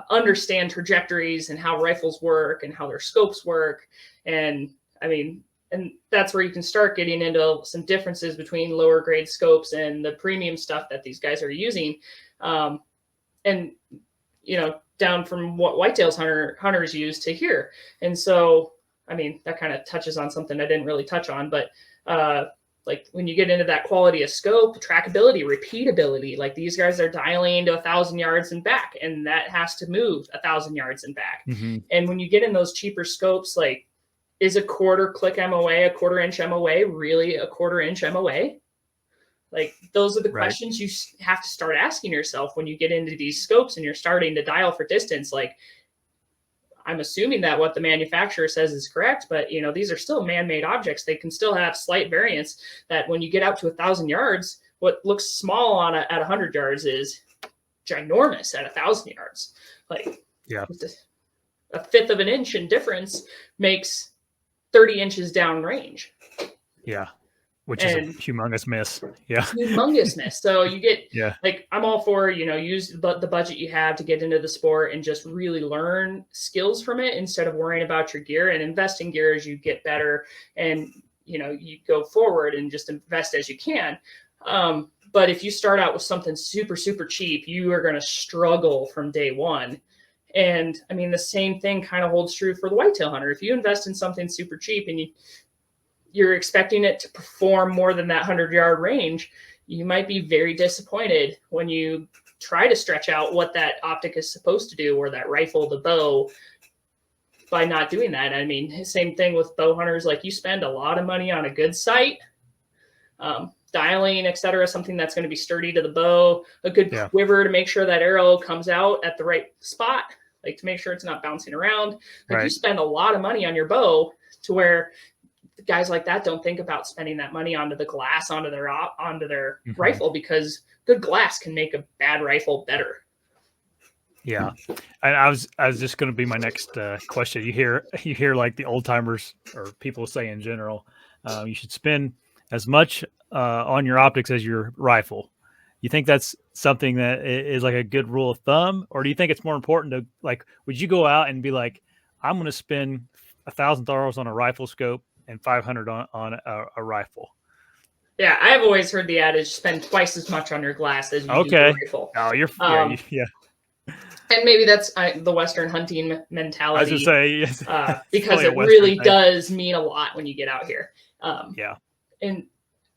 understand trajectories and how rifles work and how their scopes work. And I mean, and that's where you can start getting into some differences between lower grade scopes and the premium stuff that these guys are using. And, down from what whitetails hunters use to here. And so, I mean, that kind of touches on something I didn't really touch on, but like when you get into that quality of scope, trackability, repeatability, like these guys are dialing to 1,000 yards and back, and that has to move 1,000 yards and back. Mm-hmm. And when you get in those cheaper scopes, like, is a quarter click MOA, a quarter inch MOA, really a quarter inch MOA? Like, those are the questions you have to start asking yourself when you get into these scopes and you're starting to dial for distance. Like, I'm assuming that what the manufacturer says is correct, but these are still man-made objects. They can still have slight variance that when you get out to 1,000 yards, what looks small at 100 yards is ginormous at 1,000 yards. Like, a fifth of an inch in difference makes 30 inches down range. Yeah. which is a and humongous miss. Yeah. humongous miss. So you get Yeah. like, I'm all for, use the budget you have to get into the sport and just really learn skills from it instead of worrying about your gear, and invest in gear as you get better, and you go forward and just invest as you can. But if you start out with something super, super cheap, you are going to struggle from day one. And I mean, the same thing kind of holds true for the whitetail hunter. If you invest in something super cheap and you're expecting it to perform more than that 100-yard range, you might be very disappointed when you try to stretch out what that optic is supposed to do, or that rifle, the bow, by not doing that. I mean, same thing with bow hunters. Like, you spend a lot of money on a good sight, dialing, etc., something that's going to be sturdy to the bow, a good quiver to make sure that arrow comes out at the right spot, like to make sure it's not bouncing around. Like, you spend a lot of money on your bow, to where guys like that don't think about spending that money onto the glass, onto their rifle, because good glass can make a bad rifle better. Yeah. And I was just going to be my next question. You hear like the old timers or people say in general, you should spend as much on your optics as your rifle. You think that's something that is like a good rule of thumb, or do you think it's more important to, like, would you go out and be like, I'm going to spend $1,000 on a rifle scope and 500 on a rifle? Yeah, I've always heard the adage, spend twice as much on your glass as you do your rifle. Oh, you're yeah. And maybe that's the Western hunting mentality. I was going to say, because it really does mean a lot when you get out here. And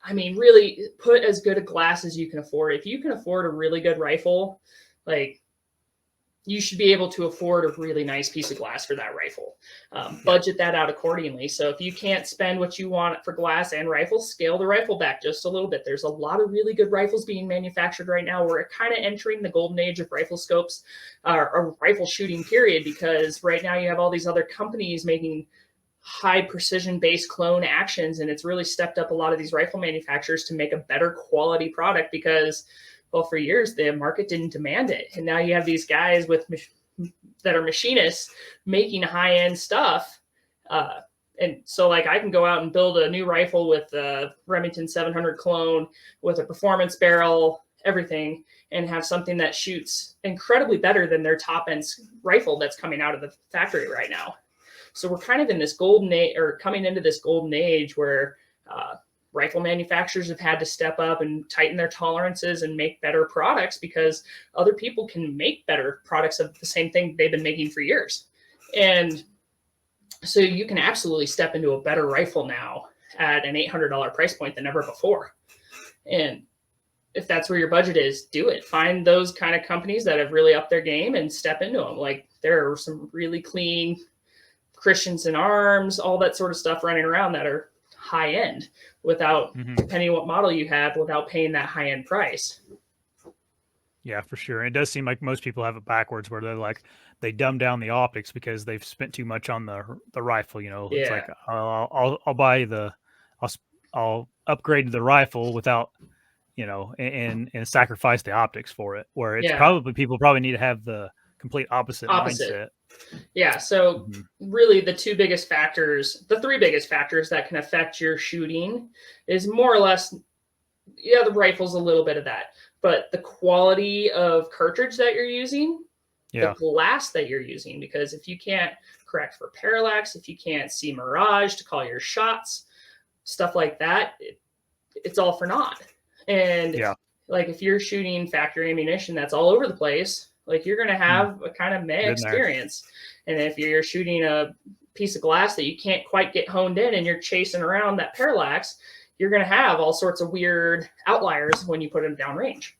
I mean, really put as good a glass as you can afford. If you can afford a really good rifle, like, you should be able to afford a really nice piece of glass for that rifle. Budget that out accordingly. So if you can't spend what you want for glass and rifles, scale the rifle back just a little bit. There's a lot of really good rifles being manufactured right now. We're kind of entering the golden age of rifle scopes, or rifle shooting period, because right now you have all these other companies making high precision based clone actions, and it's really stepped up a lot of these rifle manufacturers to make a better quality product, because, well, for years the market didn't demand it, and now you have these guys that are machinists making high end stuff. And so, like, I can go out and build a new rifle with a Remington 700 clone with a performance barrel, everything, and have something that shoots incredibly better than their top end rifle that's coming out of the factory right now. So we're kind of in this golden age, or coming into this golden age, where rifle manufacturers have had to step up and tighten their tolerances and make better products, because other people can make better products of the same thing they've been making for years. And so you can absolutely step into a better rifle now at an $800 price point than ever before. And if that's where your budget is, do it. Find those kind of companies that have really upped their game and step into them. Like, there are some really clean Christians in Arms, all that sort of stuff running around that are high end, without, depending on what model you have, without paying that high end price. Yeah, for sure. It does seem like most people have it backwards, where they're like, they dumb down the optics because they've spent too much on the rifle. It's like, I'll buy I'll upgrade the rifle without, and sacrifice the optics for it. Where it's people probably need to have the complete opposite mindset. Yeah. So really the three biggest factors that can affect your shooting is more or less, the rifle's a little bit of that, but the quality of cartridge that you're using, the glass that you're using, because if you can't correct for parallax, if you can't see mirage to call your shots, stuff like that, it's all for naught. And like, if you're shooting factory ammunition that's all over the place, like, you're going to have a kind of meh experience. And if you're shooting a piece of glass that you can't quite get honed in, and you're chasing around that parallax, you're going to have all sorts of weird outliers when you put them downrange.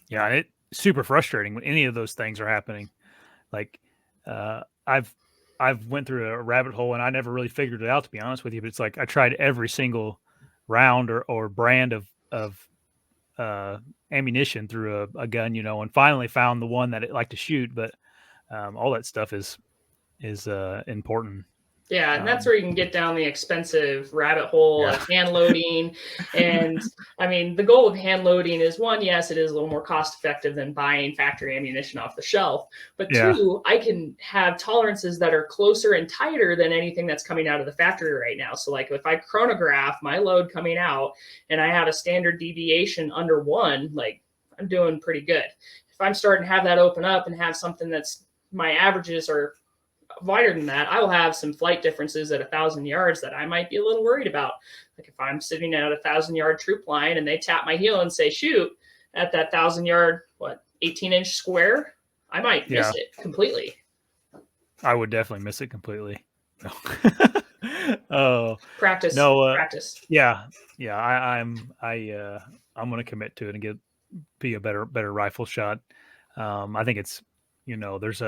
Yeah, and it's super frustrating when any of those things are happening. Like, I've went through a rabbit hole, and I never really figured it out, to be honest with you. But it's like, I tried every single round or brand of ammunition through a gun, and finally found the one that it liked to shoot. But all that stuff is important. Yeah, and that's where you can get down the expensive rabbit hole of hand loading. And I mean, the goal of hand loading is one, yes, it is a little more cost effective than buying factory ammunition off the shelf. But two, I can have tolerances that are closer and tighter than anything that's coming out of the factory right now. So like if I chronograph my load coming out and I have a standard deviation under 1, like I'm doing pretty good. If I'm starting to have that open up and have something that's my averages are wider than that, I will have some flight differences at 1,000 yards that I might be a little worried about. Like if I'm sitting at a 1,000-yard troop line and they tap my heel and say, shoot, at that 1,000-yard, 18-inch square, I might miss it completely. I would definitely miss it completely. Oh, practice. Practice. Yeah. I'm going to commit to it and be a better rifle shot. I think it's, there's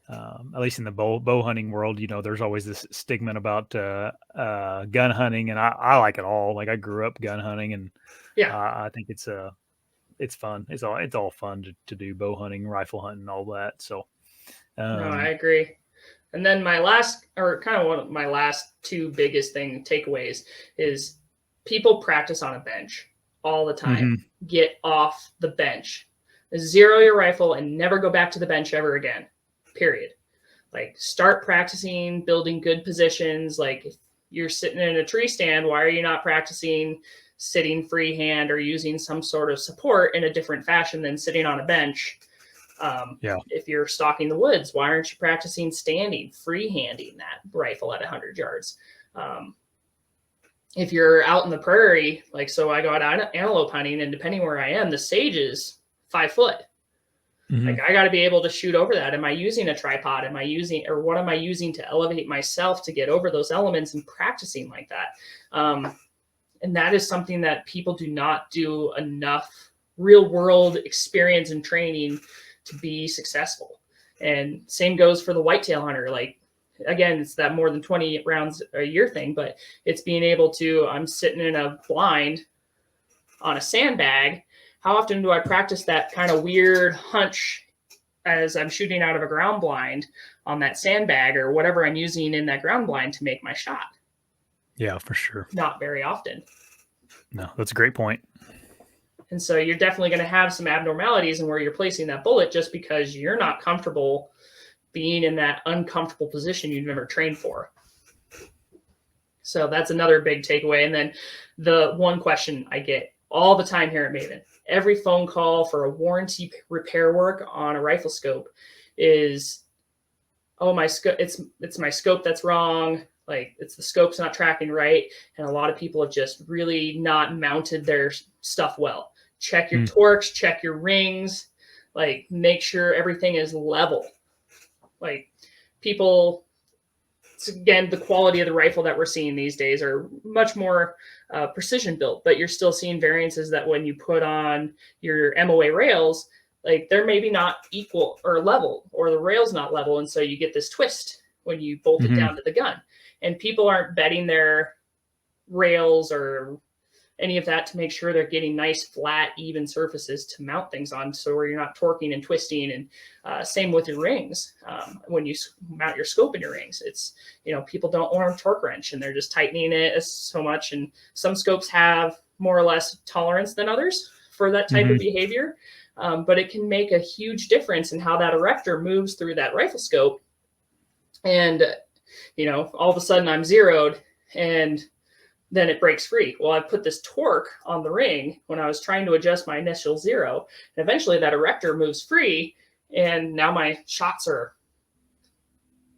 at least in the bow hunting world, there's always this stigma about gun hunting, and I like it all. Like I grew up gun hunting, and I think it's fun. It's all fun to do bow hunting, rifle hunting, all that. So no, I agree. And then my last, or kind of one of my last two biggest takeaways is people practice on a bench all the time. Mm-hmm. Get off the bench. Zero your rifle and never go back to the bench ever again. Period. Like start practicing building good positions. Like if you're sitting in a tree stand, why are you not practicing sitting freehand or using some sort of support in a different fashion than sitting on a bench? If you're stalking the woods, why aren't you practicing standing, freehanding that rifle at 100 yards? If you're out in the prairie, like, so I go out antelope hunting, and depending where I am, the sage is 5 foot. Mm-hmm. Like I got to be able to shoot over that. Am I using a tripod? What am I using to elevate myself to get over those elements and practicing like that? And that is something that people do not do enough real world experience and training to be successful. And same goes for the whitetail hunter. Like, again, it's that more than 20 rounds a year thing, but it's being able to, I'm sitting in a blind on a sandbag. How often do I practice that kind of weird hunch as I'm shooting out of a ground blind on that sandbag or whatever I'm using in that ground blind to make my shot? Yeah, for sure. Not very often. No, that's a great point. And so you're definitely going to have some abnormalities in where you're placing that bullet just because you're not comfortable being in that uncomfortable position you've never trained for. So that's another big takeaway. And then the one question I get all the time here at Maven, every phone call for a warranty repair work on a rifle scope is, oh, my scope, it's my scope that's wrong. Like it's the scope's not tracking right. And a lot of people have just really not mounted their stuff well. Check your torques, check your rings, like make sure everything is level. Like people, it's again, the quality of the rifle that we're seeing these days are much more precision built, but you're still seeing variances that when you put on your MOA rails, like they're maybe not equal or level, or the rail's not level. And so you get this twist when you bolt it down to the gun. And people aren't bedding their rails or any of that to make sure they're getting nice, flat, even surfaces to mount things on, so where you're not torquing and twisting. And same with your rings. When you mount your scope in your rings, it's, people don't want a torque wrench and they're just tightening it so much. And some scopes have more or less tolerance than others for that type of behavior. But it can make a huge difference in how that erector moves through that rifle scope. And, all of a sudden I'm zeroed and then it breaks free. Well, I put this torque on the ring when I was trying to adjust my initial zero. And eventually that erector moves free. And now my shots are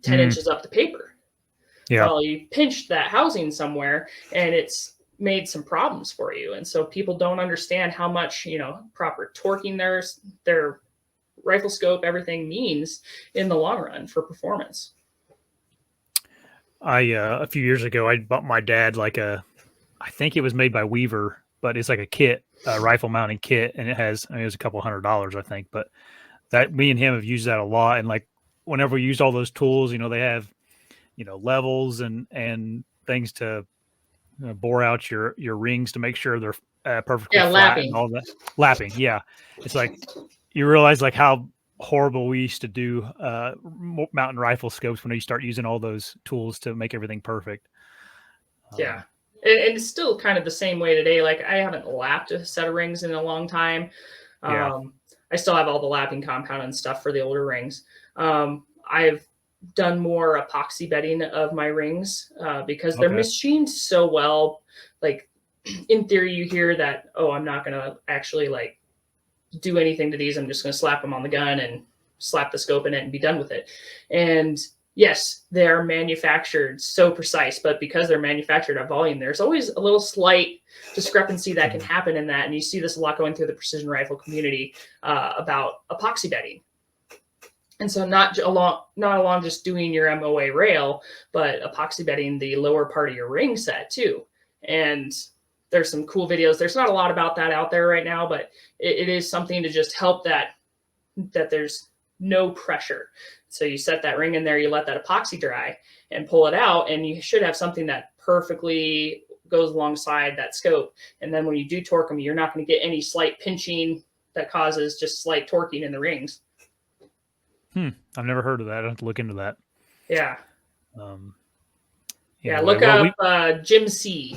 10 inches up the paper. Yeah. Well, you pinched that housing somewhere and it's made some problems for you. And so people don't understand how much, proper torquing their rifle scope, everything means in the long run for performance. A few years ago, I bought my dad I think it was made by Weaver, but it's like a kit, a rifle mounting kit. And it was a couple $100, I think, but that me and him have used that a lot. And like, whenever we use all those tools, they have, levels and things to bore out your rings to make sure they're perfectly flat lapping. And all that. Lapping. Yeah. It's like, you realize like how horrible we used to do mountain rifle scopes when you start using all those tools to make everything perfect. Yeah. And it's still kind of the same way today. Like I haven't lapped a set of rings in a long time. Yeah. I still have all the lapping compound and stuff for the older rings. I've done more epoxy bedding of my rings because they're machined so well. Like in theory, you hear that, oh, I'm not going to actually like do anything to these. I'm just going to slap them on the gun and slap the scope in it and be done with it. And yes, they're manufactured so precise, but because they're manufactured at volume, there's always a little slight discrepancy that can happen in that. And you see this a lot going through the precision rifle community about epoxy bedding. And so not along just doing your MOA rail, but epoxy bedding the lower part of your ring set too. And there's some cool videos. There's not a lot about that out there right now, but it is something to just help that there's no pressure. So you set that ring in there, you let that epoxy dry and pull it out, and you should have something that perfectly goes alongside that scope. And then when you do torque them, you're not going to get any slight pinching that causes just slight torquing in the rings. I've never heard of that. I have to look into that. Yeah. Anyway, look up Jim C.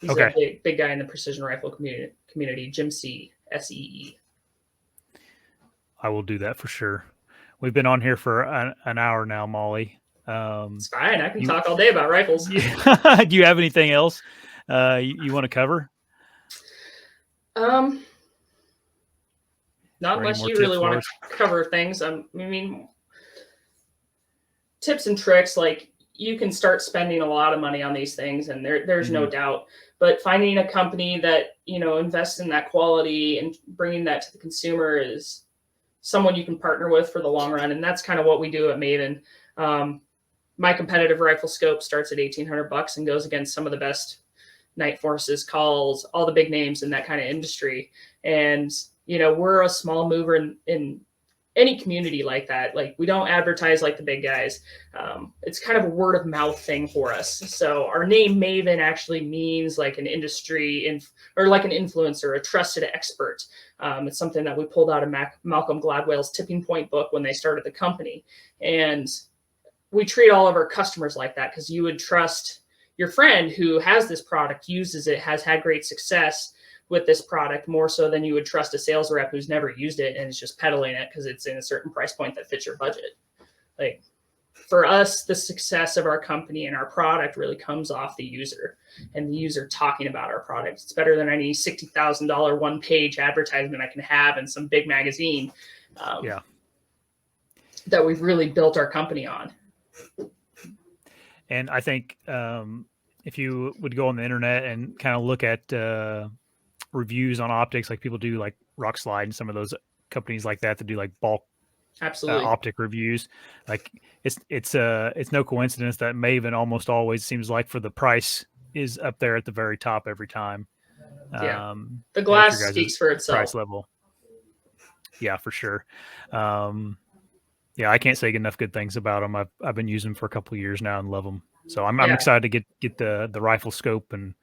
He's okay. a big guy in the precision rifle community. Jim C. SEE. I will do that for sure. We've been on here for an hour now, Mollie. It's fine. I can talk all day about rifles. Do you have anything else you want to cover? Not unless you really want to cover things. I mean, tips and tricks, like you can start spending a lot of money on these things, and there's no doubt. But finding a company that, invests in that quality and bringing that to the consumer is someone you can partner with for the long run. And that's kind of what we do at Maven. My competitive rifle scope starts at $1,800 and goes against some of the best Night Forces, calls, all the big names in that kind of industry. And, we're a small mover in any community like that. Like we don't advertise like the big guys. It's kind of a word of mouth thing for us. So our name Maven actually means like an industry or like an influencer, a trusted expert. It's something that we pulled out of Malcolm Gladwell's Tipping Point book when they started the company. And we treat all of our customers like that, because you would trust your friend who has this product, uses it, has had great success with this product more so than you would trust a sales rep who's never used it and is just peddling it because it's in a certain price point that fits your budget. Like for us, the success of our company and our product really comes off the user and the user talking about our product. It's better than any $60,000 one-page advertisement I can have in some big magazine that we've really built our company on. And I think if you would go on the internet and kind of look at reviews on optics, like people do like Rock Slide and some of those companies like that do like bulk optic reviews, like it's no coincidence that Maven almost always seems like for the price is up there at the very top every time. The glass speaks for itself. Price level. Yeah, for sure. I can't say enough good things about them. I've been using them for a couple of years now and love them. So I'm excited to get the rifle scope and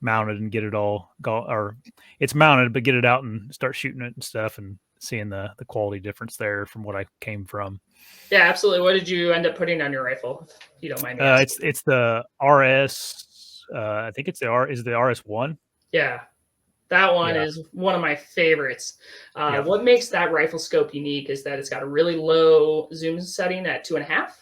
mounted and get it all or it's mounted, but get it out and start shooting it and stuff and seeing the quality difference there from what I came from. Yeah, absolutely. What did you end up putting on your rifle, if you don't mind me asking? It's the RS. I think it's the RS1. Yeah. That one is one of my favorites. What makes that rifle scope unique is that it's got a really low zoom setting at 2.5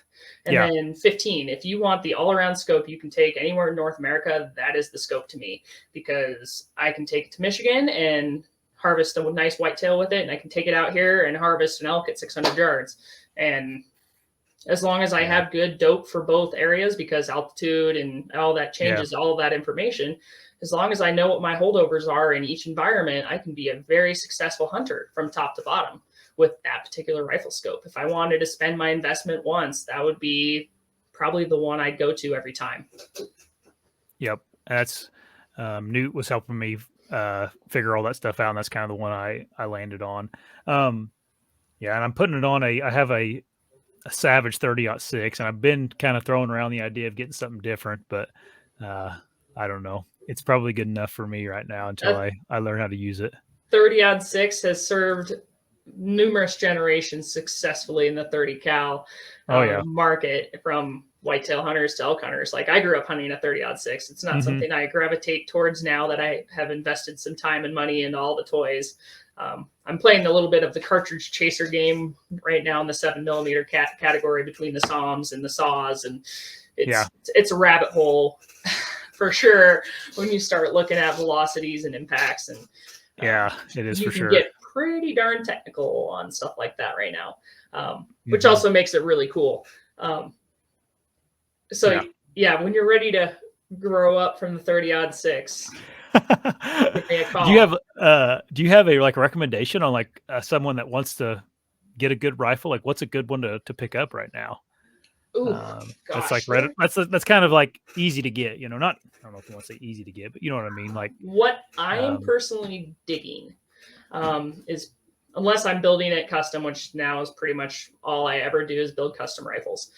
and then 15. If you want the all-around scope you can take anywhere in North America, that is the scope to me, because I can take it to Michigan and harvest a nice whitetail with it, and I can take it out here and harvest an elk at 600 yards. And as long as I have good dope for both areas, because altitude and all that changes all of that information, as long as I know what my holdovers are in each environment, I can be a very successful hunter from top to bottom with that particular rifle scope. If I wanted to spend my investment once, that would be probably the one I'd go to every time. Yep. That's Newt was helping me figure all that stuff out, and that's kind of the one I landed on. And I'm putting it on I have a Savage 30-06, and I've been kind of throwing around the idea of getting something different, but I don't know. It's probably good enough for me right now until I learn how to use it. 30-06 has served numerous generations successfully in the 30 cal market, from whitetail hunters to elk hunters. Like, I grew up hunting a 30-06. It's not something I gravitate towards now that I have invested some time and money into all the toys. I'm playing a little bit of the cartridge chaser game right now in the 7mm category between the SOMs and the saws, and it's a rabbit hole for sure when you start looking at velocities and impacts, and it is you for can sure. get pretty darn technical on stuff like that right now, which also makes it really cool. So when you're ready to grow up from the 30-06, give me a call. Do you have a like recommendation on like someone that wants to get a good rifle? Like, what's a good one to pick up right now? That's like Reddit. That's kind of like easy to get, you know, not, I don't know if you want to say easy to get, but you know what I mean? Like, what I am personally digging is, unless I'm building it custom, which now is pretty much all I ever do is build custom rifles.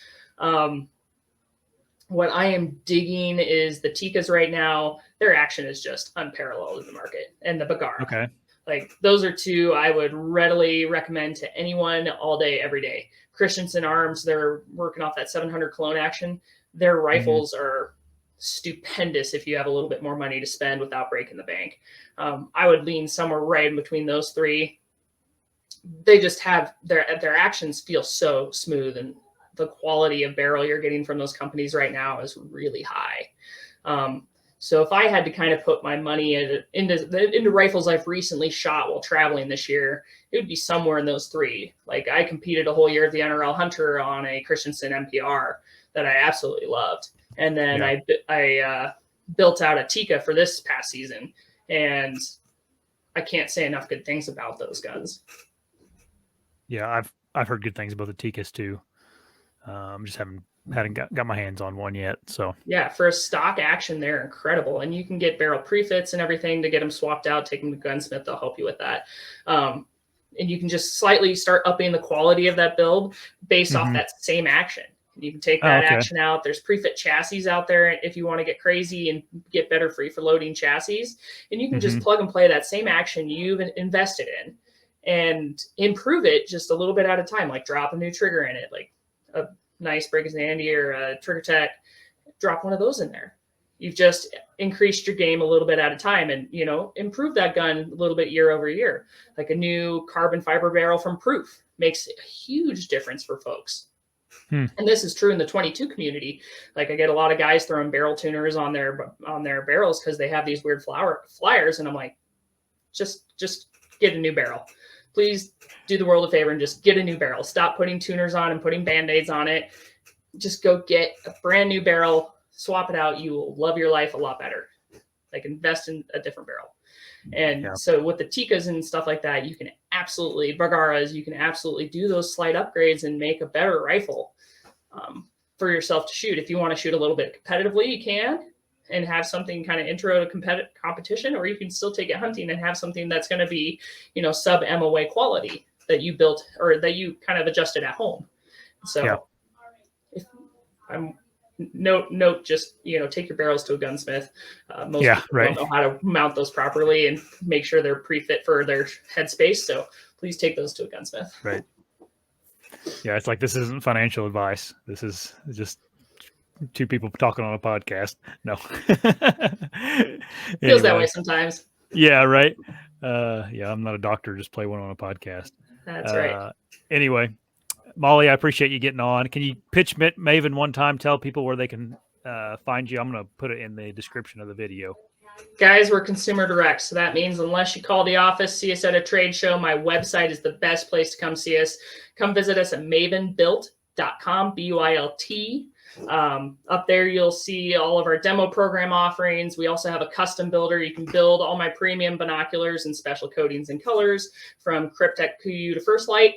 What I am digging is the Tikkas right now. Their action is just unparalleled in the market, and the Bagara. Okay. Like, those are two I would readily recommend to anyone all day, every day. Christensen Arms, they're working off that 700 clone action. Their rifles are stupendous if you have a little bit more money to spend without breaking the bank. I would lean somewhere right in between those three. They just have their actions feel so smooth, and the quality of barrel you're getting from those companies right now is really high. So if I had to kind of put my money into rifles I've recently shot while traveling this year, it would be somewhere in those three. Like, I competed a whole year at the NRL Hunter on a Christensen MPR that I absolutely loved. And then I built out a Tikka for this past season, and I can't say enough good things about those guns. Yeah, I've heard good things about the Tikkas too. Just hadn't got my hands on one yet. So yeah, for a stock action, they're incredible, and you can get barrel prefits and everything to get them swapped out. Take them to Gunsmith; they'll help you with that. And you can just slightly start upping the quality of that build based off that same action. You can take that action out. There's prefit chassis out there if you want to get crazy and get better free for loading chassis, and you can just plug and play that same action you've invested in and improve it just a little bit at a time. Like, drop a new trigger in it, like a nice Break Andy or a Trigger Tech, drop one of those in there. You've just increased your game a little bit at a time, and, you know, improve that gun a little bit year over year. Like, a new carbon fiber barrel from Proof makes a huge difference for folks. And this is true in the 22 community. Like, I get a lot of guys throwing barrel tuners on their barrels because they have these weird flyers, and I'm like, just get a new barrel. Please do the world a favor and just get a new barrel. Stop putting tuners on and putting Band-Aids on it. Just go get a brand new barrel, swap it out. You will love your life a lot better. Like, invest in a different barrel. And so with the Tikkas and stuff like that, you can absolutely, Bagaras, you can absolutely do those slight upgrades and make a better rifle for yourself to shoot. If you want to shoot a little bit competitively, you can, and have something kind of intro to competition, or you can still take it hunting and have something that's going to be, you know, sub MOA quality that you built or that you kind of adjusted at home. So if I'm note, just, you know, take your barrels to a gunsmith. Most people don't know how to mount those properly and make sure they're pre-fit for their headspace. So please take those to a gunsmith. Right. Yeah. It's like, this isn't financial advice. This is just two people talking on a podcast. No. Feels that way sometimes. Yeah. Right. I'm not a doctor. Just play one on a podcast. That's right. Anyway, Mollie, I appreciate you getting on. Can you pitch Maven one time? Tell people where they can find you. I'm going to put it in the description of the video. Guys, we're consumer direct. So that means unless you call the office, see us at a trade show, my website is the best place to come see us. Come visit us at mavenbuilt.com, BUILT. Up there, you'll see all of our demo program offerings. We also have a custom builder. You can build all my premium binoculars and special coatings and colors, from Cryptek Kuiu to First Light.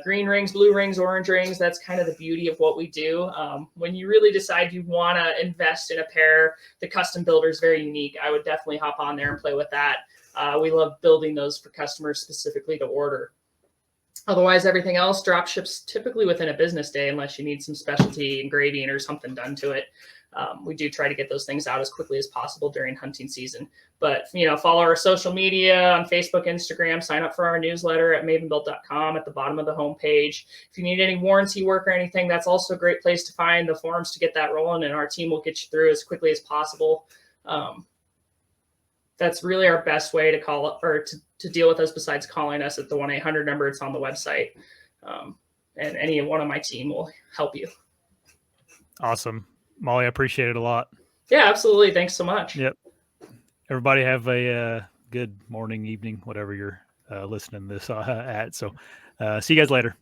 Green rings, blue rings, orange rings. That's kind of the beauty of what we do. When you really decide you want to invest in a pair, the custom builder is very unique. I would definitely hop on there and play with that. We love building those for customers specifically to order. Otherwise, everything else drop ships typically within a business day, unless you need some specialty engraving or something done to it. we do try to get those things out as quickly as possible during hunting season. But, follow our social media on Facebook, Instagram, sign up for our newsletter at mavenbuilt.com at the bottom of the homepage. If you need any warranty work or anything, that's also a great place to find the forums to get that rolling, and our team will get you through as quickly as possible. That's really our best way to call or to deal with us, besides calling us at the 1-800 number. It's on the website. And any one of my team will help you. Awesome. Mollie, I appreciate it a lot. Yeah, absolutely. Thanks so much. Yep. Everybody have a good morning, evening, whatever you're listening to this at. So see you guys later.